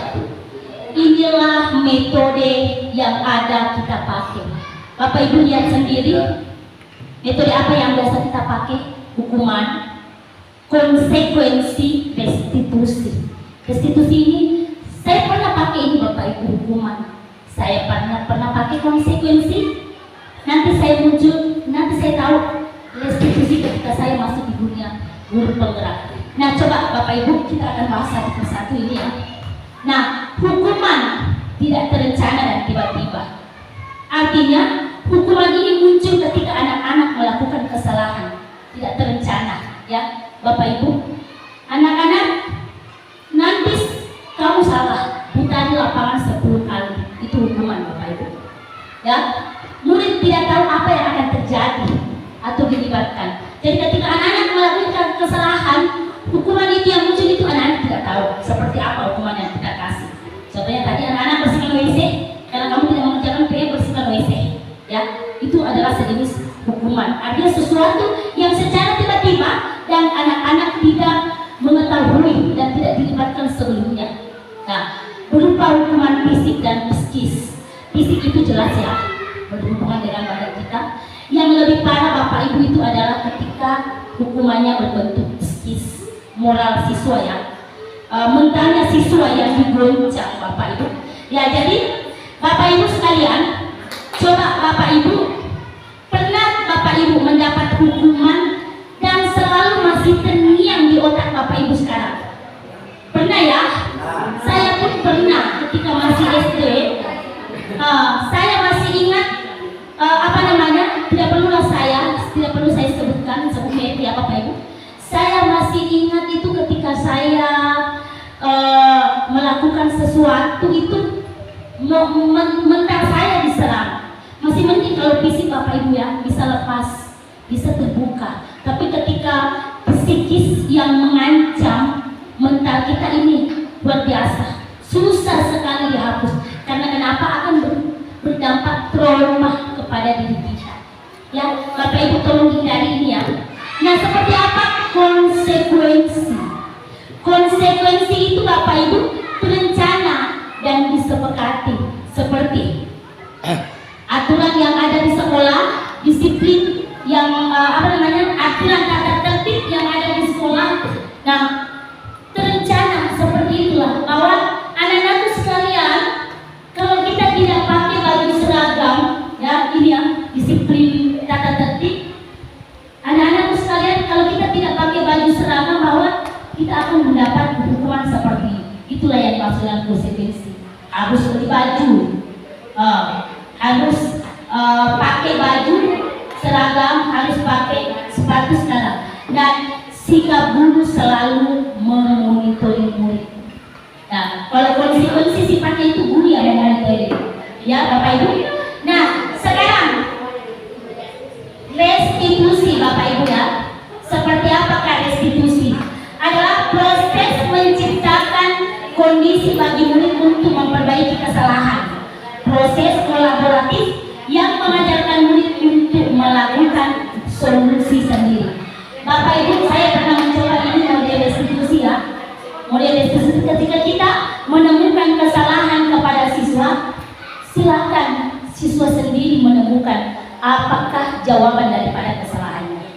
B: metode yang ada kita pakai. Bapak Ibu lihat sendiri, metode apa yang biasa kita pakai? Hukuman, konsekuensi, restitusi. Restitusi ini saya pernah pakai ini Bapak Ibu, hukuman. Saya pernah pakai konsekuensi. Nanti saya tahu restitusi ketika saya masuk di dunia guru penggerak. Nah, coba Bapak Ibu kita akan bahas satu persatu ini ya. Nah, hukuman tidak terencana dan tiba-tiba. Artinya hukuman ini muncul ketika anak-anak melakukan kesalahan, tidak terencana, ya Bapak Ibu. Anak-anak, nanti kamu salah, putari lapangan 10 kali, itu hukuman Bapak Ibu. Ya, murid tidak tahu apa yang akan terjadi atau dilibatkan. Jadi ketika anak-anak melakukan kesalahan, hukuman itu yang muncul itu anak-anak tidak tahu seperti apa hukuman yang kita kasih. Contohnya tadi anak-anak bersihkan WC, karena kamu tidak mengerjakan PR bersihkan WC, ya itu adalah sejenis hukuman. Artinya sesuatu yang secara tiba-tiba dan anak-anak tidak mengetahui dan tidak dilibatkan sebelumnya. Nah, berupa hukuman fisik dan psikis. Fisik itu jelas ya, berhubungan dengan badan kita. Yang lebih parah Bapak Ibu itu adalah ketika hukumannya berbentuk psikis, moral siswa ya, mentalnya siswa yang digoncang Bapak Ibu. Ya, jadi Bapak Ibu sekalian, coba Bapak Ibu apa namanya, tidak perlu saya sebutkan seperti apa Bapak Ibu. Saya masih ingat itu ketika saya melakukan sesuatu itu mental saya diserang. Masih mending kalau fisik Bapak Ibu ya bisa lepas, bisa terbuka. Tapi ketika psikis yang mengancam mental kita ini luar biasa, susah sekali dihapus. Karena kenapa? Akan berdampak trauma kepada diri kita. Ya, Bapak Ibu tolong hindari ini ya. Nah, seperti apa konsekuensi? Konsekuensi itu Bapak Ibu terencana dan disepakati, seperti aturan yang ada di sekolah, disiplin yang aturan tata tertib yang ada di sekolah. Nah, terencana seperti itulah bahwa anak-anakku sekalian, kalau kita tidak pakai baju seragam, ya ini ya disiplin tata tertib. Anak-anakku sekalian, kalau kita tidak pakai baju seragam, bahwa kita akan mendapat hukuman seperti ini. Itulah yang dimaksud dengan konsekuensi. Harus beli baju, harus pakai baju seragam, harus pakai sepatu sekarang. Dan sikap guru selalu memonitori murid. Nah, kalau konsekuensi sifatnya itu guru yang memonitori, ya Bapak Ibu. Nah, sekarang restitusi Bapak Ibu ya. Seperti apakah restitusi? Adalah proses menciptakan kondisi bagi murid untuk memperbaiki kesalahan. Proses kolaboratif yang mengajarkan murid untuk melakukan solusi sendiri. Bapak Ibu, saya pernah mencoba ini model restitusi ya. Model restitusi ketika kita menemukan kesalahan kepada siswa, silakan siswa sendiri menemukan apakah jawaban daripada kesalahannya.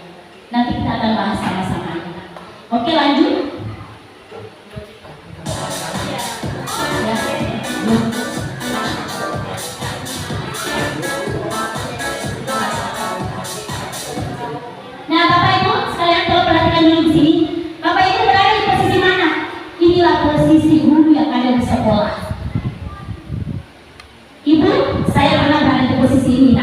B: Nanti kita akan bahas sama-sama. Oke, lanjut. Ya. Nah, Bapak Ibu sekalian, kalau perhatikan dulu di sini, Bapak Ibu berada di posisi mana? Inilah posisi guru yang ada di sekolah. Ibu, saya pernah berada di posisi ini.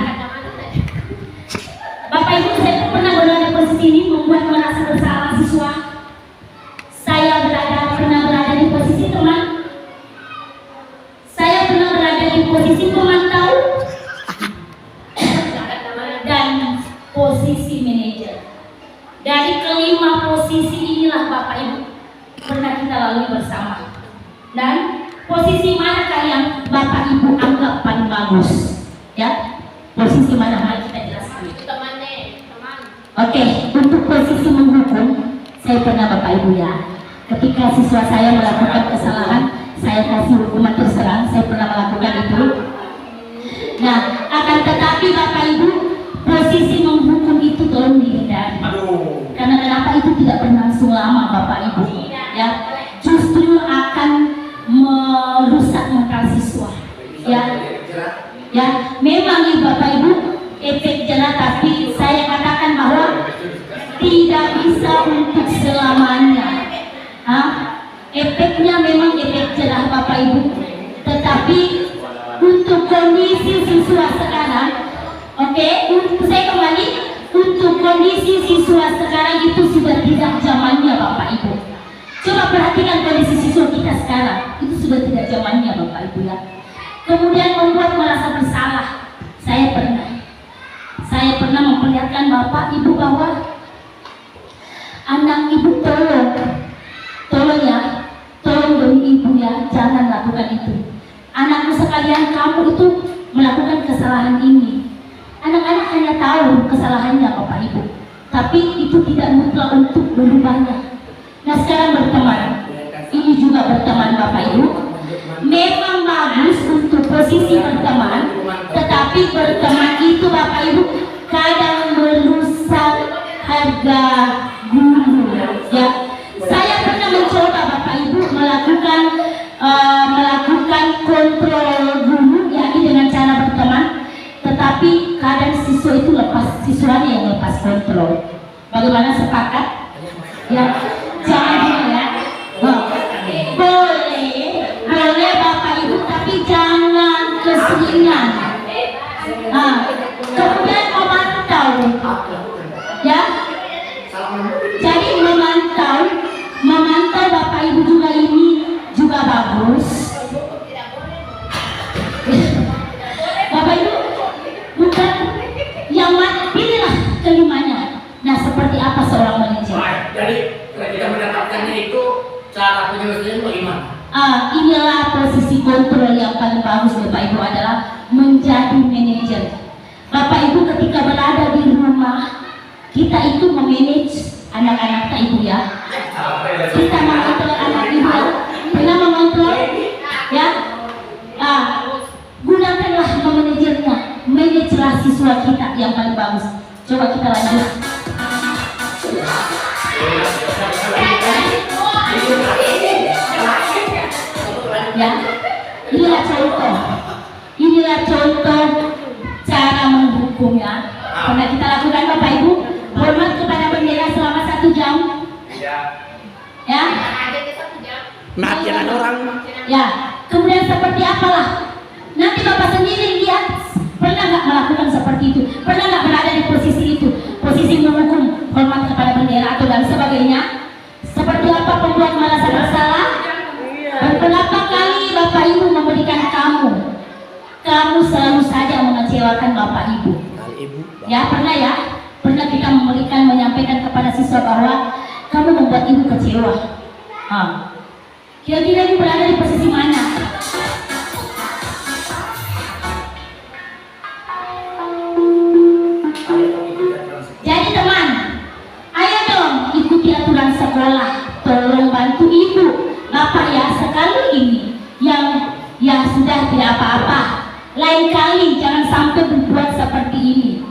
B: Bapak Ibu, saya pernah berada di posisi ini, membuat merasa bersalah siswa. Saya pernah berada di posisi teman. Saya pernah berada di posisi pemantau dan posisi manajer. Dari kelima posisi inilah Bapak Ibu pernah kita lalui bersama. Dan posisi manakah yang Bapak Ibu anggap paling bagus? Ya, posisi mana? Mari kita jelaskan. Oke, untuk posisi menghukum, saya pernah Bapak Ibu ya. Ketika siswa saya melakukan kesalahan, saya kasih hukuman terserang. Saya pernah melakukan itu. Nah, akan tetapi Bapak Ibu, posisi menghukum itu tolong dihindari. Karena kenapa? Itu tidak berlangsung lama Bapak Ibu. Ya, justru akan merusak mental siswa. Ya, memang nih Bapak Ibu efek jerah, tapi saya katakan bahwa tidak bisa untuk selamanya. Efeknya memang efek jerah Bapak Ibu, tetapi untuk kondisi siswa sekarang, untuk saya kembali, untuk kondisi siswa sekarang itu sudah tidak zamannya Bapak Ibu. Coba perhatikan kondisi siswa kita sekarang, itu sudah tidak zamannya Bapak Ibu ya. Kemudian membuat merasa bersalah. Saya pernah memperlihatkan Bapak Ibu bahwa anak Ibu tolong ya, tolong demi Ibu ya, jangan lakukan itu. Anakku sekalian, kamu itu melakukan kesalahan ini. Anak-anak hanya tahu kesalahannya Bapak Ibu, tapi itu tidak mutlak untuk berubahnya. Nah, sekarang berteman, ini juga berteman Bapak Ibu. Memang bagus untuk posisi berteman, tetapi berteman itu Bapak Ibu kadang merusak harga guru ya. Saya pernah mencoba Bapak Ibu melakukan kontrol guru ya, dengan cara berteman, tetapi kadang siswa itu siswanya yang lepas kontrol. Bagaimana, sepakat? Ya, jangan ya. Boleh Bapak Ibu, tapi jangan keseringan.
F: Jadi kita mendapatkannya itu cara penyelesaian bagaimana?
B: Inilah posisi kontrol yang paling bagus Bapak Ibu adalah menjadi manajer. Bapak Ibu ketika berada di rumah, kita itu memanage anak-anak tak Ibu ya. Kita mengontrol anak Ibu ya. Pernah mengontrol? Ya. Gunakanlah memanajernya. Manajelah siswa kita yang paling bagus. Coba kita lanjut. Ya, inilah contoh cara menghukum ya. Pernah kita lakukan Bapak Ibu, hormat kepada bendera selama 1 jam. Ya.
F: Matian orang.
B: Ya. Kemudian seperti apalah? Nanti Bapak sendiri lihat. Pernah nggak melakukan seperti itu? Pernah nggak berada di posisi itu? Posisi menghukum, hormat kepada bendera atau dan sebagainya? Seperti apa pembuat merasa bersalah? Berapa kali Bapak Ibu memberikan kamu selalu saja mengecewakan Bapak Ibu. Ya pernah ya? Pernah kita menyampaikan kepada siswa bahwa kamu membuat ibu kecewa. Kira-kira ibu berada di posisi mana? Jadi teman, ayo dong ikuti aturan sekolah. Tolong bantu ibu, bapak ya sekali ini yang sudah tidak apa-apa. Lain kali jangan sampai berbuat seperti ini.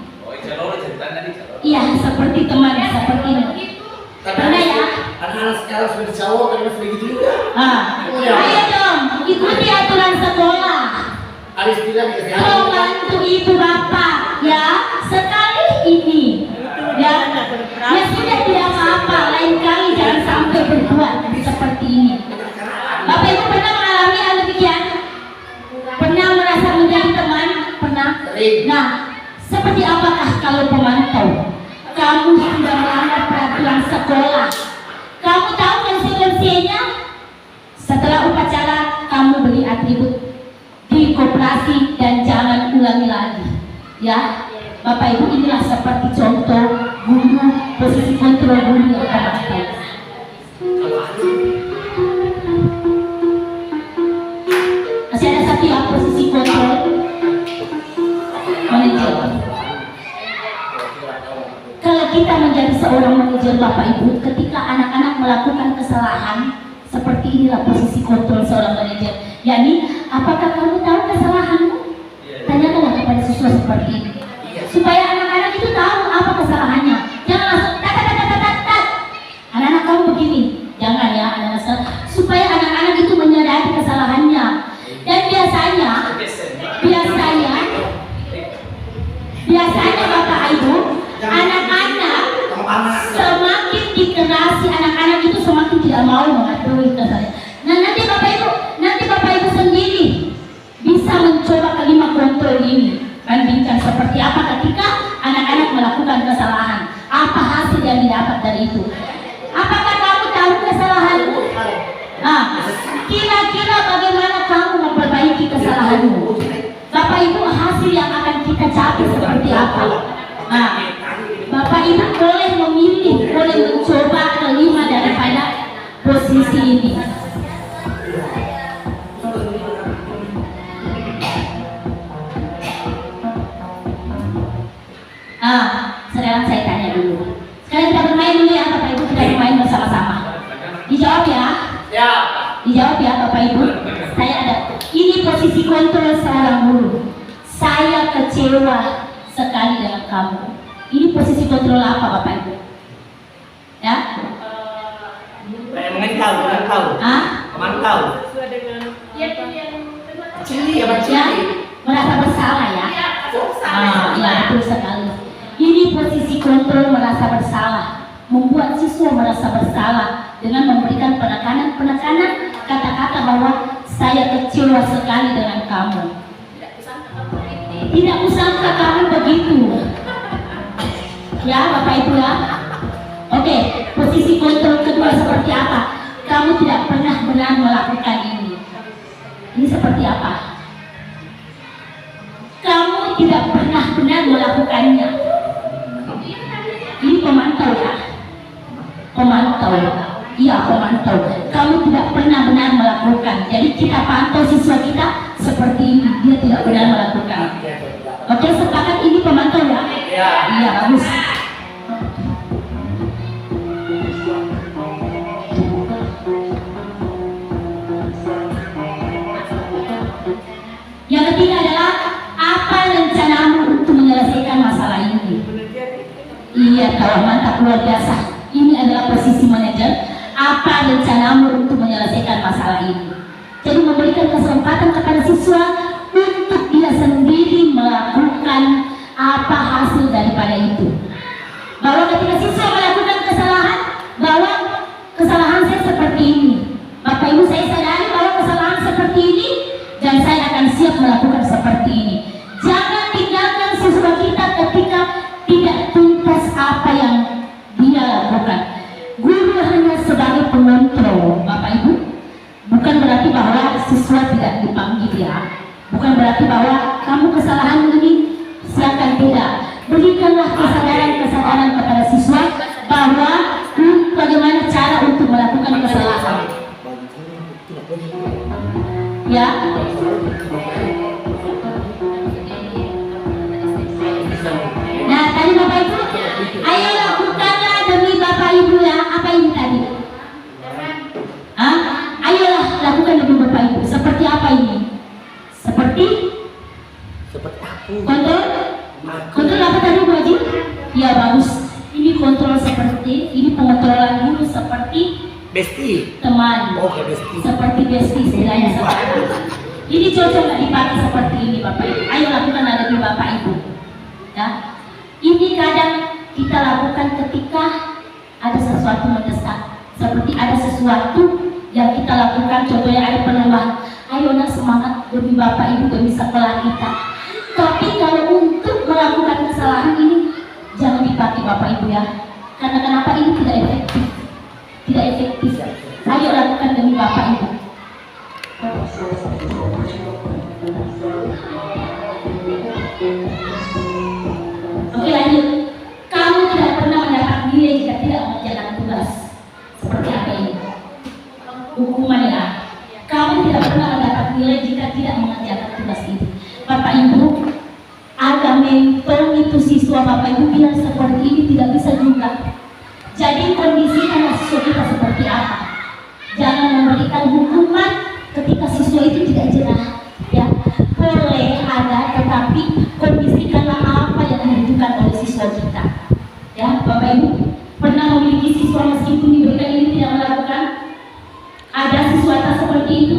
B: Iya seperti teman seperti ini. Pernah ya?
F: Anak-anak sekarang sudah dijawab karena sudah gitu juga.
B: Ayo dong ikuti aturan sekolah. Tolong bantu ibu bapak ya sekali ini. Ya sudah tidak apa-apa. Lain kali jangan sampai berbuat seperti ini. Bapak Ibu pernah mengalami hal demikian? Pernah merasa menjadi teman? Pernah? Nah, seperti apakah kalau pemantau? Kamu sudah melanggar peraturan sekolah. Kamu tahu konsekuensinya? Setelah upacara, kamu beli atribut di koperasi dan jangan ulangi lagi. Ya, Bapak Ibu inilah seperti contoh guru, posisi kontrol guru yang pemantau. Masih ada satu ya posisi kontrol manajer. Kalau kita menjadi seorang manajer Bapak Ibu, ketika anak-anak melakukan kesalahan, seperti inilah posisi kontrol seorang manajer. yakni apakah kamu tahu kesalahanmu? Tanyakanlah kepada siswa seperti ini, supaya anak-anak itu tahu apa kesalahannya. Jangan langsung tat. Anak-anak kamu begini, jangan ya anak-anak, supaya anak-anak itu menyadari kesalahannya. Dan biasanya Bapak Ibu, anak-anak semakin dikerasi, anak-anak itu semakin tidak mau mengakui kesalahan. Nah nanti Bapak Ibu sendiri bisa mencoba kalimat kontrol ini, bandingkan seperti apa ketika anak-anak melakukan kesalahan, apa hasil yang didapat dari itu. Apakah kamu tahu kesalahanmu? Nah, kira-kira bagaimana kamu memperbaiki kesalahanmu? Bapak Ibu, hasil yang akan kita capai seperti apa? Nah, Bapak Ibu boleh memilih, boleh mencoba kelima daripada posisi ini. Sekarang saya tanya dulu. Sekarang kita bermain dulu ya Bapak Ibu, kita bermain bersama-sama. Dijawab ya?
F: Ya.
B: Dijawab ya Bapak Ibu. Saya ada. Ini posisi kontrol seorang guru. Saya kecewa sekali dengan kamu. Ini posisi kontrol apa Bapak Ibu? Ya?
F: Memantau. Memantau. Cili ya,
B: Merasa bersalah ya? Ya betul sekali. Ini posisi kontrol merasa bersalah, membuat siswa merasa bersalah dengan memberikan penekanan kata-kata bahwa saya kecewa sekali dengan kamu. Tidak usangka kamu begitu. Ya Bapak Ibu ya. Oke, posisi kontrol kedua seperti apa? Kamu tidak pernah benar melakukan ini. Ini seperti apa? Kamu tidak pernah benar melakukannya. Ini pemantau ya. pemantau. Iya, pemantau. Kamu tidak pernah benar melakukan. Jadi kita pantau siswa kita seperti ini, dia tidak benar melakukan. Oke, sepakat ini pemantau ya? Iya, bagus. Yang ketiga adalah apa rencanamu untuk menyelesaikan masalah ini? Iya, kawan, mantap, luar biasa. Ini adalah posisi manajer. Apa rencanamu untuk menyelesaikan masalah ini? Jadi memberikan kesempatan kepada siswa untuk dia sendiri melakukan apa hasil daripada itu. Bahwa ketika siswa melakukan kesalahan, bahwa kesalahan saya seperti ini, Bapak Ibu, saya sadari bahwa kesalahan seperti ini dan saya akan siap melakukan seperti ini. Jangan tinggalkan siswa kita ketika tidak tuntas apa yang dia lakukan. Guru hanya sebagai pengontrol, Bapak Ibu. Bukan berarti bahwa siswa tidak dipanggil ya. Bukan berarti bahwa kamu kesalahan ini silakan, tidak. Berikanlah kesadaran kepada siswa bahwa bagaimana cara untuk melakukan kesalahan. Ya. Nah, tadi Bapak Ibu, ayo lakukanlah demi Bapak Ibu ya. Apa ini tadi? Ayolah lakukan demi Bapak Ibu. Seperti apa ini? Seperti
F: aku.
B: kontrol. Kontrol apa tadi Bu Haji? Ya, bagus. Ini kontrol seperti, ini pengontrolan guru seperti
F: Besti.
B: teman.
F: Oke, besti.
B: Seperti besti istilahnya seperti itu. Ini cocok nggak dipakai seperti ini Bapak Ibu? Ayo lakukan demi Bapak Ibu. Ya. Ini kadang kita lakukan ketika ada sesuatu mendesak. Seperti ada sesuatu yang kita lakukan, contohnya ada penambahan. Ayo nak semangat demi Bapak Ibu, demi sekolah kita. Tapi kalau untuk melakukan kesalahan ini jangan dipakai Bapak Ibu ya. Karena kenapa ini tidak efektif? Tidak efektif. Ayo lakukan demi Bapak Ibu. Oke, lanjut. Kamu tidak pernah mendapat nilai jika tidak mengerjakan tugas. Seperti apa ini? Hukuman ya. Kamu tidak pernah mendapat nilai jika tidak mengerjakan tugas itu. Bapak Ibu, agak mentong itu siswa Bapak Ibu bilang seperti ini tidak bisa juga. Jadi kondisikan siswa kita seperti apa? Jangan memberikan hukuman ketika siswa itu tidak jerah. Ya, boleh ada, tetapi kondisikanlah apa yang dibutuhkan oleh siswa kita. Ya, Bapak Ibu, pernah memiliki siswa meskipun diberikan ini tidak melakukan? Ada siswa tak seperti itu?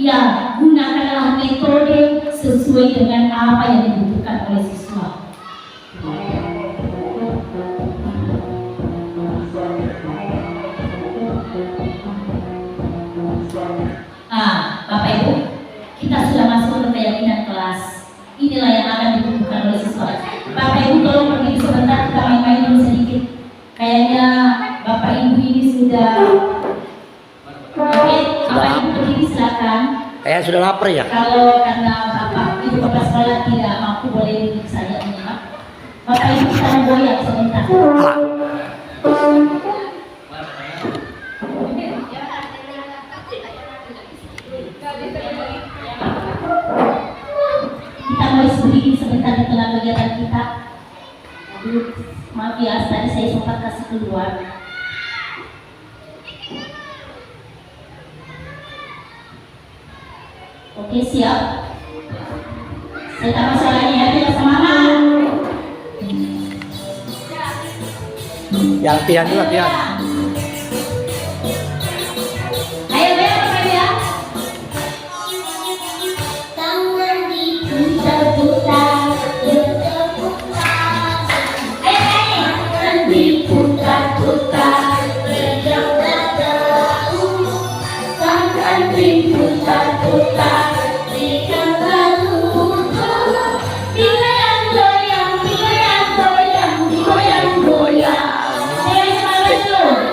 B: Ya, gunakanlah metode sesuai dengan apa yang dibutuhkan oleh siswa. Bapak Ibu, kita sudah masuk ke keyakinan kelas. Inilah yang akan dibutuhkan oleh siswa. Bapak Ibu tolong berdiri sebentar, kita main-main dulu sedikit. Kayaknya Bapak Ibu ini sudah. Oke, Bapak Ibu berdiri silakan.
F: Saya sudah lapar ya.
B: Kalau karena Bapak Ibu kepala sekolah tidak mampu, boleh duduk saja menyimak. Bapak Ibu kita goyang sebentar. Kita mulai berdiri sebentar di tengah kegiatan kita. Aduh, maaf ya, tadi saya sempat kasih keluar. Oke, siap. Saya tambah suaranya ya, kita semangat.
F: Yang latihan juga latihan.
B: Ayo Bapak ya. Tangan diputar-putar, berputar. Ayo, tangan diputar-putar, berjauh-jauh. Tangan diputar-putar, digoyang-goyang, digoyang-goyang, digoyang-goyang. Ayo semangat dulu.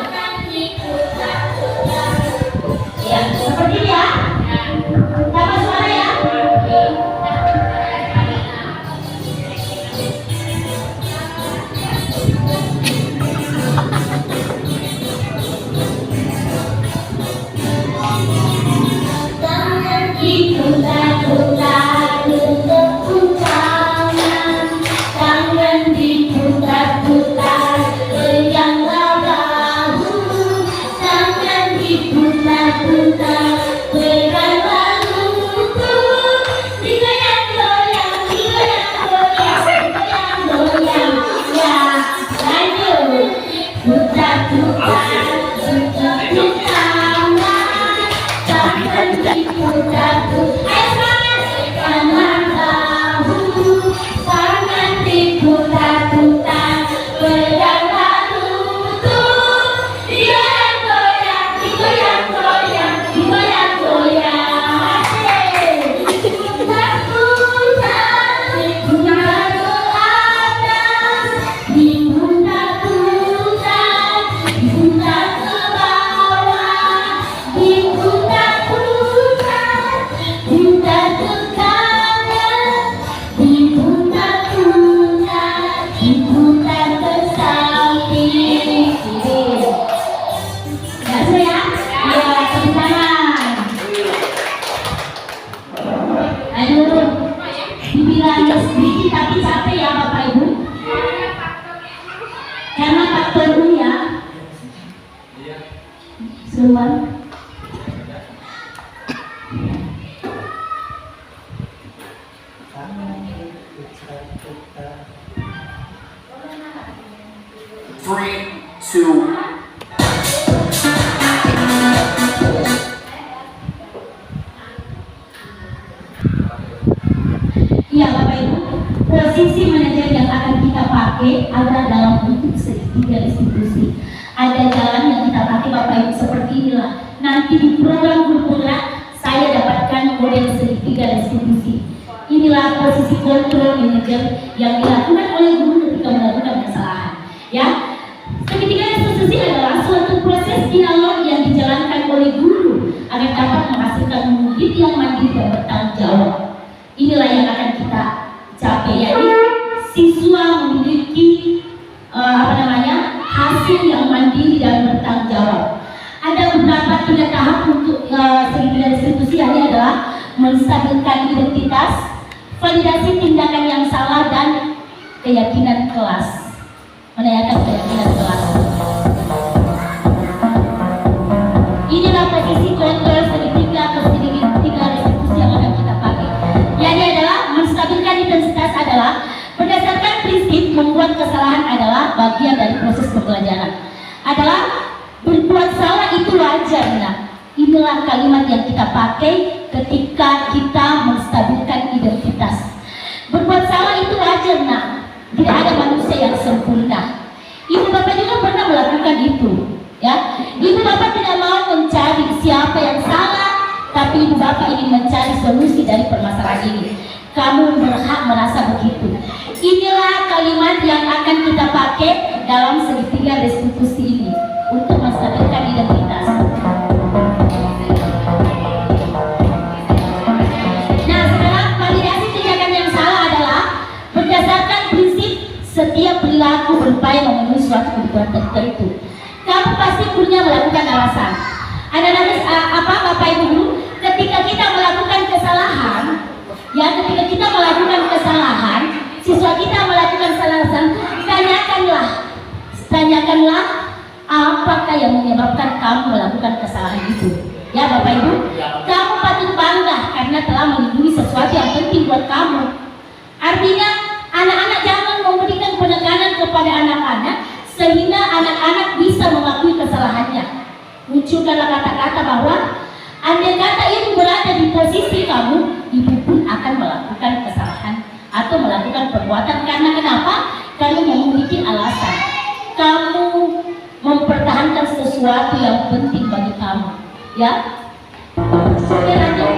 F: Three, two.
B: Iya Bapak Ibu, posisi manajer yang akan kita pakai adalah dalam bentuk segitiga restitusi. Ada jalan yang kita pakai Bapak Ibu seperti inilah. Nanti di program guru penggerak saya dapatkan model segitiga restitusi. Inilah posisi kontrol manajer yang dilakukan oleh guru ketika melakukan kesalahan. Ya, segitiga restitusi adalah suatu proses dialog yang dijalankan oleh guru agar dapat menghasilkan murid yang mandiri dan bertanggung jawab. Inilah yang akan kita capai, yaitu siswa memiliki hasil yang mandiri dan bertanggung jawab. Ada beberapa 3 tahap untuk segitiga restitusi, ini adalah menstabilkan identitas, validasi tindakan yang salah, dan keyakinan kelas. Menanyakan keyakinan kelas. Inilah posisi kontrol segitiga restitusi yang akan kita pakai. Yang adalah menstabilkan identitas adalah berdasarkan prinsip membuat kesalahan adalah bagian dari proses pembelajaran. Adalah berbuat salah itu wajar. Nah, inilah kalimat yang kita pakai ketika kita menstabilkan identitas. Berbuat salah itu wajar. Nah, tidak ada manusia yang sempurna. Ibu bapak juga pernah melakukan itu, ya. Ibu bapak tidak mau mencari siapa yang salah, tapi ibu bapak ingin mencari solusi dari permasalahan ini. Kamu berhak merasa begitu. Inilah kalimat yang akan kita pakai dalam segitiga restitusi ini untuk menstabilkan identitas. Nah, sekarang validasi tindakan yang salah adalah berdasarkan prinsip setiap perilaku berupaya memenuhi suatu kebutuhan tertentu. Kamu pasti punya melakukan alasan. Ada apa Bapak Ibu Guru? Ketika kita melakukan kesalahan, ya ketika kita melakukan kesalahan, siswa kita melakukan kesalahan, tanyakanlah apakah yang menyebabkan kamu melakukan kesalahan itu. Ya Bapak Ibu, kamu patut bangga karena telah melindungi sesuatu yang penting buat kamu. Artinya anak-anak jangan memberikan penekanan kepada anak-anak sehingga anak-anak bisa mengakui kesalahannya. Munculkanlah kata-kata bahwa andai kata ibu berada di posisi kamu, ibu pun akan melakukan kesalahan atau melakukan perbuatan. Karena kenapa? Kamu memiliki alasan. Kamu mempertahankan sesuatu yang penting bagi kamu, ya. Oke, lanjut.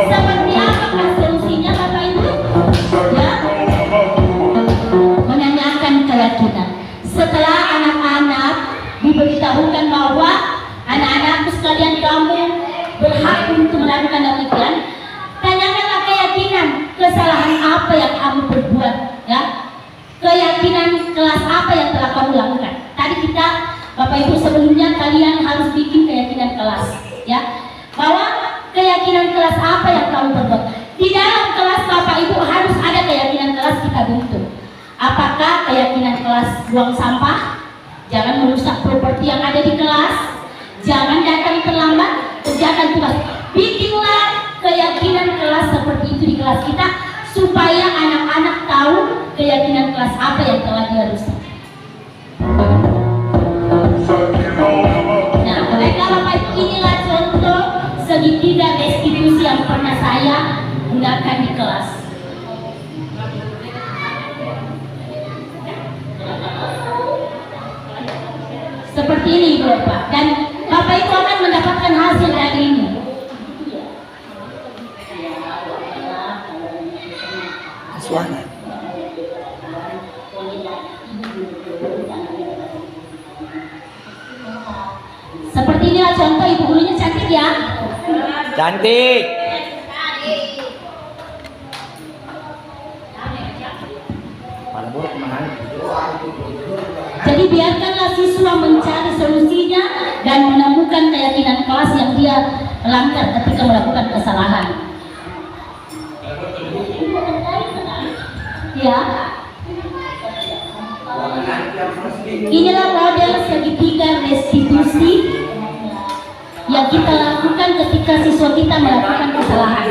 B: Seperti apa solusinya Bapak Ibu? Ya, menanyakan keyakinan. Setelah anak-anak diberitahukan bahwa anak-anakku sekalian, kamu berhak untuk melakukan demikian, tanyakanlah keyakinan kesalahan apa yang kamu perbuat, ya. Keyakinan kelas apa yang telah kamu lakukan. Tadi kita Bapak Ibu sebelumnya kalian harus bikin keyakinan kelas, ya, bahwa keyakinan kelas apa yang kamu perbuat. Di dalam kelas Bapak Ibu harus ada keyakinan kelas kita bentuk. Apakah keyakinan kelas buang sampah, jangan merusak properti yang ada di kelas, jangan datang terlambat, kerjakan tugas. Bikinlah keyakinan kelas seperti itu di kelas kita supaya anak-anak tahu keyakinan kelas apa yang telah dia rusak. gitu Pak. Dan Bapak itu akan mendapatkan hasil dari ini.
A: Suara.
B: Seperti inilah contoh ibu gurunya cantik ya.
A: Cantik.
B: Jadi biarkanlah siswa mencari solusinya dan menemukan keyakinan kelas yang dia langgar ketika melakukan kesalahan. Ya. Inilah model segitiga restitusi yang kita lakukan ketika siswa kita melakukan kesalahan.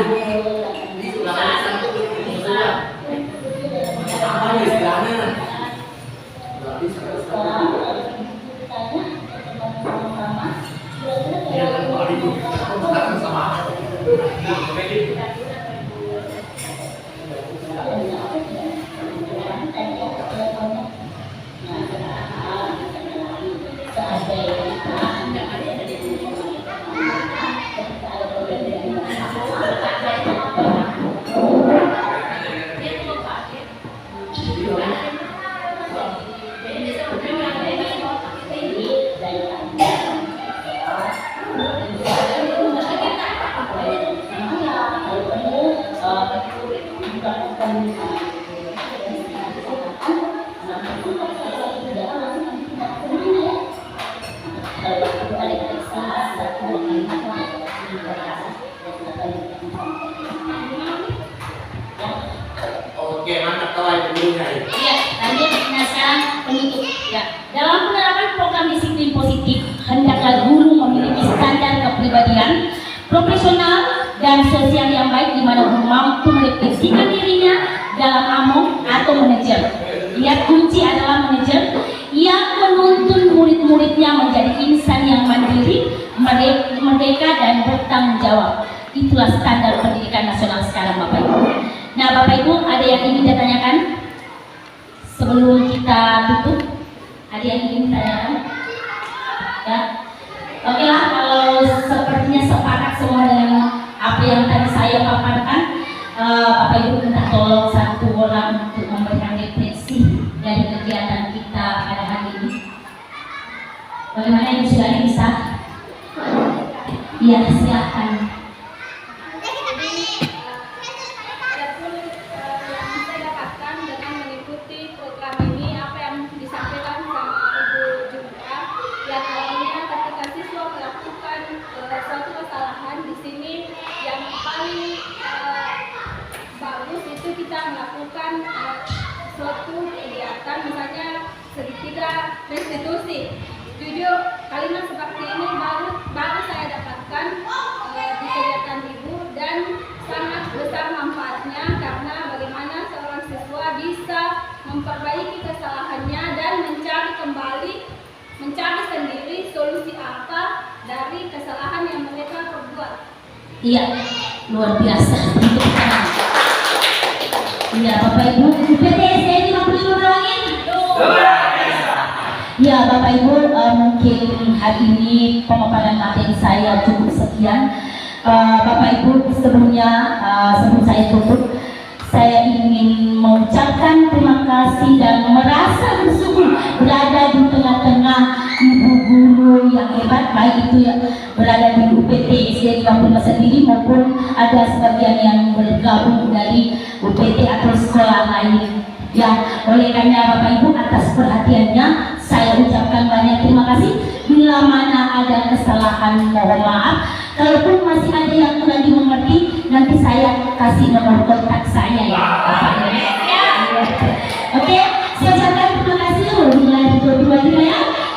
F: Oke, mantap kawan gurunya.
B: Iya, lanjut. Nah sekarang penutup. Ya, dalam penerapan program disiplin positif, hendaklah guru memiliki standar kepribadian profesional dan sosial yang baik, di mana guru mampu merefleksikan dirinya dalam among atau manajer. Lihat, kunci adalah manajer yang menuntun murid-muridnya menjadi insan yang mandiri, merdeka dan bertanggung jawab. Itulah standar pendidikan nasional sekarang, Bapak Ibu. Nah, Bapak Ibu, ada yang ingin ditanyakan sebelum kita tutup? Ada yang ingin ditanyakan? Ya, oke lah, kalau sepertinya sepakat semua dengan apa yang tadi saya paparkan, Bapak Ibu minta tolong satu orang untuk memberikan refleksi dari kegiatan kita pada hari ini. Bagaimana Ibu Sudari bisa? Iya, silakan.
D: Suatu kegiatan misalnya segitiga restitusi. Jujur kalimat seperti ini baru saya dapatkan di kegiatan ibu, dan sangat besar manfaatnya karena bagaimana seorang siswa bisa memperbaiki kesalahannya dan mencari sendiri solusi apa dari kesalahan yang mereka perbuat.
B: Iya, luar biasa. Iya, Bapak Ibu, UPT SDN 55 Merangin. Ya, Bapak Ibu, mungkin hari ini pemaparan materi saya cukup sekian. Bapak Ibu, sebelumnya sebelum saya tutup, saya ingin mengucapkan terima kasih dan merasa bersyukur berada di tengah-tengah ibu guru yang hebat, baik itu yang berada di UPT SDN 55 sendiri maupun ada sebagian yang bergabung dari UPT atau sekolah lain. Ya, oleh karena Bapak Ibu atas perhatiannya, saya ucapkan banyak terima kasih. Bila mana ada kesalahan, mohon maaf. Kalaupun masih ada yang kurang dimengerti, nanti saya kasih nomor kontak saya ya, Bapak Ibu. Oke, saya ucapkan terima kasih.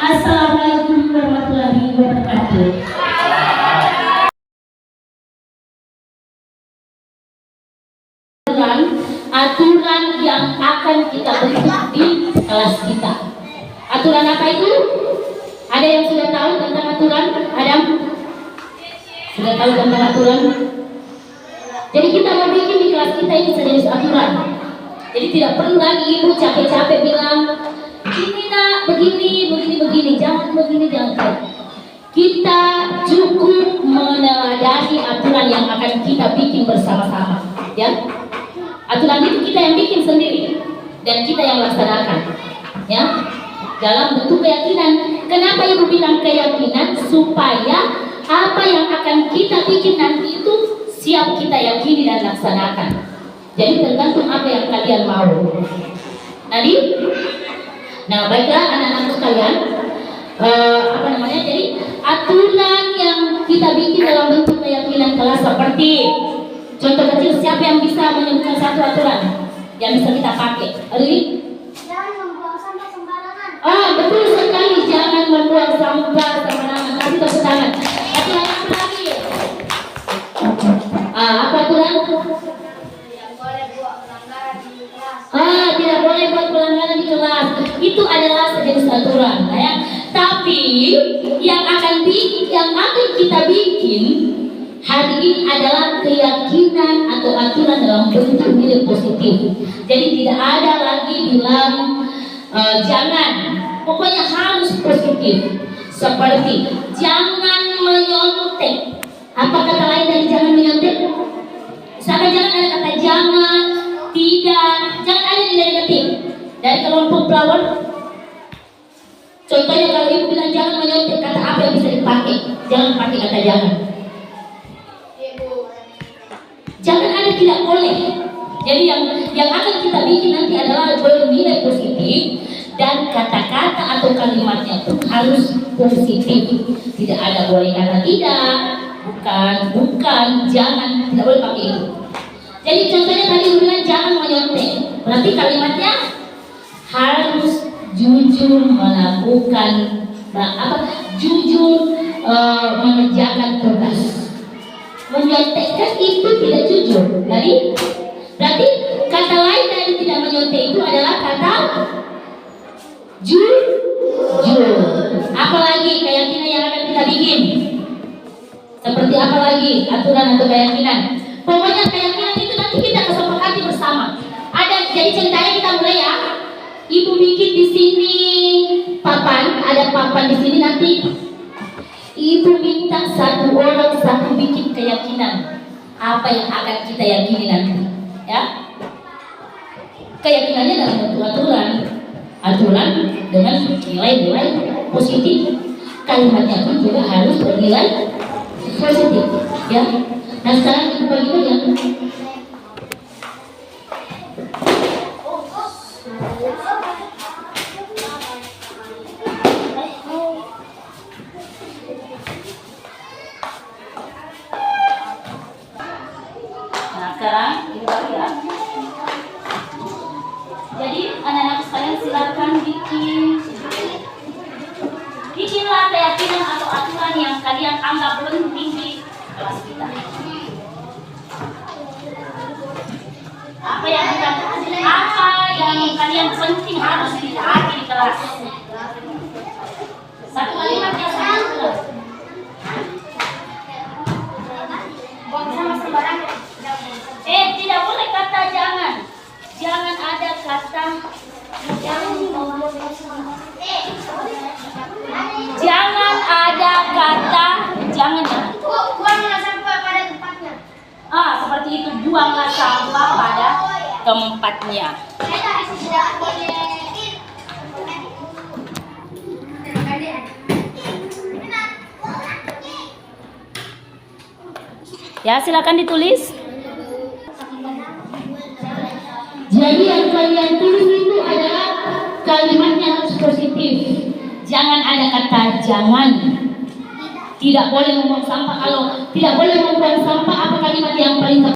B: Assalamualaikum warahmatullahi wabarakatuh. Aturan yang akan kita bentuk di kelas kita. Aturan apa itu? Ada yang sudah tahu tentang aturan? Adam? Sudah tahu tentang aturan? Jadi kita mau bikin di kelas kita ini sejenis aturan. Jadi tidak perlu lagi ibu capek-capek bilang Ini nak begini, jangan begini, jangan. Kita cukup meneladani aturan yang akan kita bikin bersama-sama, ya. Aturan itu kita yang bikin sendiri dan kita yang laksanakan, ya. Dalam bentuk keyakinan. Kenapa ibu bilang keyakinan? Supaya apa yang akan kita bikin nanti itu siap kita yakini dan laksanakan. Jadi tergantung apa yang kalian mau. Tadi, nah baiklah anak-anak sekalian, jadi aturan yang kita bikin dalam bentuk keyakinan kelas seperti contoh kecil, siapa yang bisa menyebutkan satu aturan yang bisa kita pakai? Ari?
G: Jangan membuang sampah sembarangan.
B: Betul sekali, jangan membuang sampah sembarangan. Kasih tepuk tangan. Aturan apa lagi? Apa aturan?
G: Tidak boleh buat pelanggaran di kelas.
B: Tidak boleh buat pelanggaran di kelas. Itu adalah sejenis aturan, ya. Tapi yang akan kita bikin hari ini adalah keyakinan atau aturan dalam bentuk nilai positif. Jadi tidak ada lagi bilang jangan, pokoknya harus positif. Seperti jangan menyontek. Apa kata lain dari jangan menyontek? Misalkan jangan ada kata jangan, tidak, jangan ada nilai negatif dari kelompok pelawar. Contohnya kalau ibu bilang jangan menyontek, kata apa yang bisa dipakai? Jangan pakai kata jangan. Jangan ada tidak boleh. Jadi yang akan kita bikin nanti adalah bernilai positif dan kata-kata atau kalimatnya pun harus positif. Tidak ada boleh kata tidak, bukan, jangan, tidak boleh pakai itu. Jadi contohnya tadi bilang jangan menyontek, berarti kalimatnya harus jujur melakukan jujur mengerjakan tugas. Menyontekkan itu tidak jujur. Jadi berarti kata lain dari tidak menyontek itu adalah kata jujur. Apalagi keyakinan yang akan kita bikin? Seperti apa lagi aturan atau keyakinan? Pokoknya keyakinan itu nanti kita kesepakati bersama. Jadi ceritanya kita mulai ya. Ibu bikin di sini papan, ada papan di sini nanti. Ibu minta satu orang satu bikin keyakinan apa yang akan kita yakini nanti, ya. Keyakinannya dalam bentuk aturan dengan nilai-nilai positif. Kalimatnya pun juga harus bernilai positif, ya. Nah sekarang ibu bagi ya. Sekarang ibu bagi ya. Jadi anak-anak sekalian silakan bikinlah keyakinan atau aturan yang kalian anggap penting di kelas kita. Apa yang kalian penting harus ditaati di kelas. Satu kalimat yang sangat jelas.
G: Buang sampah sembarangan.
B: Tidak boleh kata jangan. Jangan ada kata jangan ada kata jangan ya.
G: Buanglah sampah pada tempatnya.
B: Seperti itu, buanglah sampah pada tempatnya. Ya, silakan ditulis. Jadi yang kalian tulis itu adalah kalimatnya harus positif. Jangan ada kata jangan. Tidak boleh membuang sampah. Kalau tidak boleh membuang sampah, apa kalimat yang paling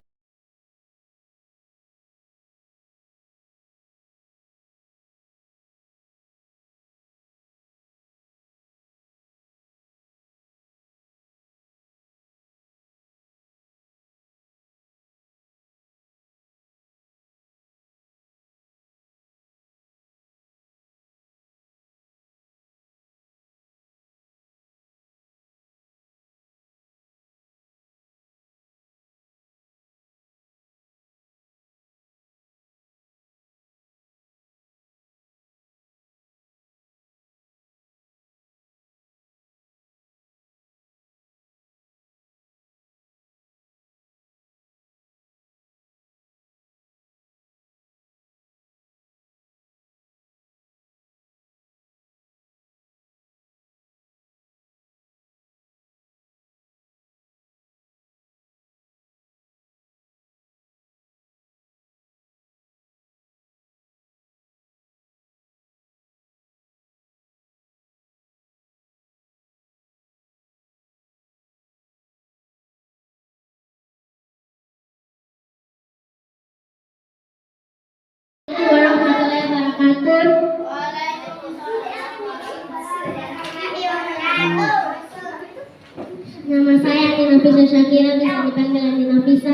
H: Nafisa Syakira, bisa dipanggil Andi Nafisa.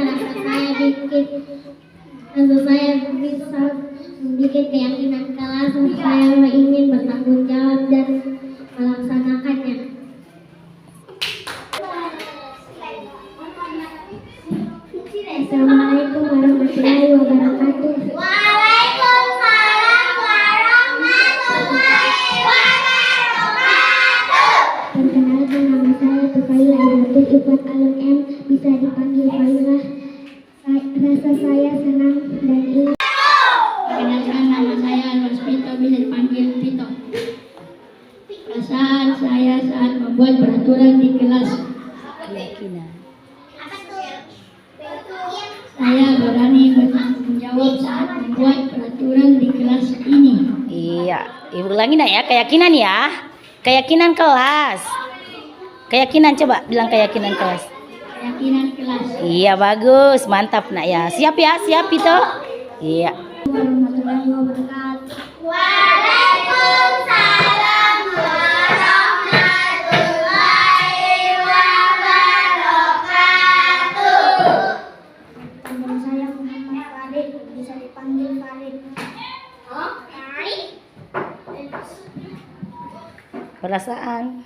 H: Rasa saya bisa membuat keyakinan kelas. Saya ingin bertanggung jawab dan melaksanakannya. Assalamualaikum warahmatullahi wabarakatuh.
G: Waalaikumsalam warahmatullahi wabarakatuh.
H: Perkenalkan, nama saya Tufaila Ibatul Ifat Alun M, bisa dipanggil Faila. Rasa saya senang dan ingin.
D: Perkenalkan, nama saya Alwas Pito, bisa dipanggil Pito. Perasaan saya saat membuat peraturan di kelas. Saya berani bertanggung jawab saat membuat peraturan di kelas ini.
B: Iya, ibu ulangi nak ya, keyakinan ya. Keyakinan kelas. Keyakinan, coba bilang keyakinan kelas.
D: Keyakinan kelas.
B: Iya, bagus, mantap nak ya. Siap ya, siap itu. Iya.
H: Warahmatullahi wabarakatuh.
G: Waalaikumsalam warahmatullahi wabarakatuh.
H: Nama saya Muhammad Farid, bisa dipanggil Farid.
G: Oh, Farid.
B: Perasaan.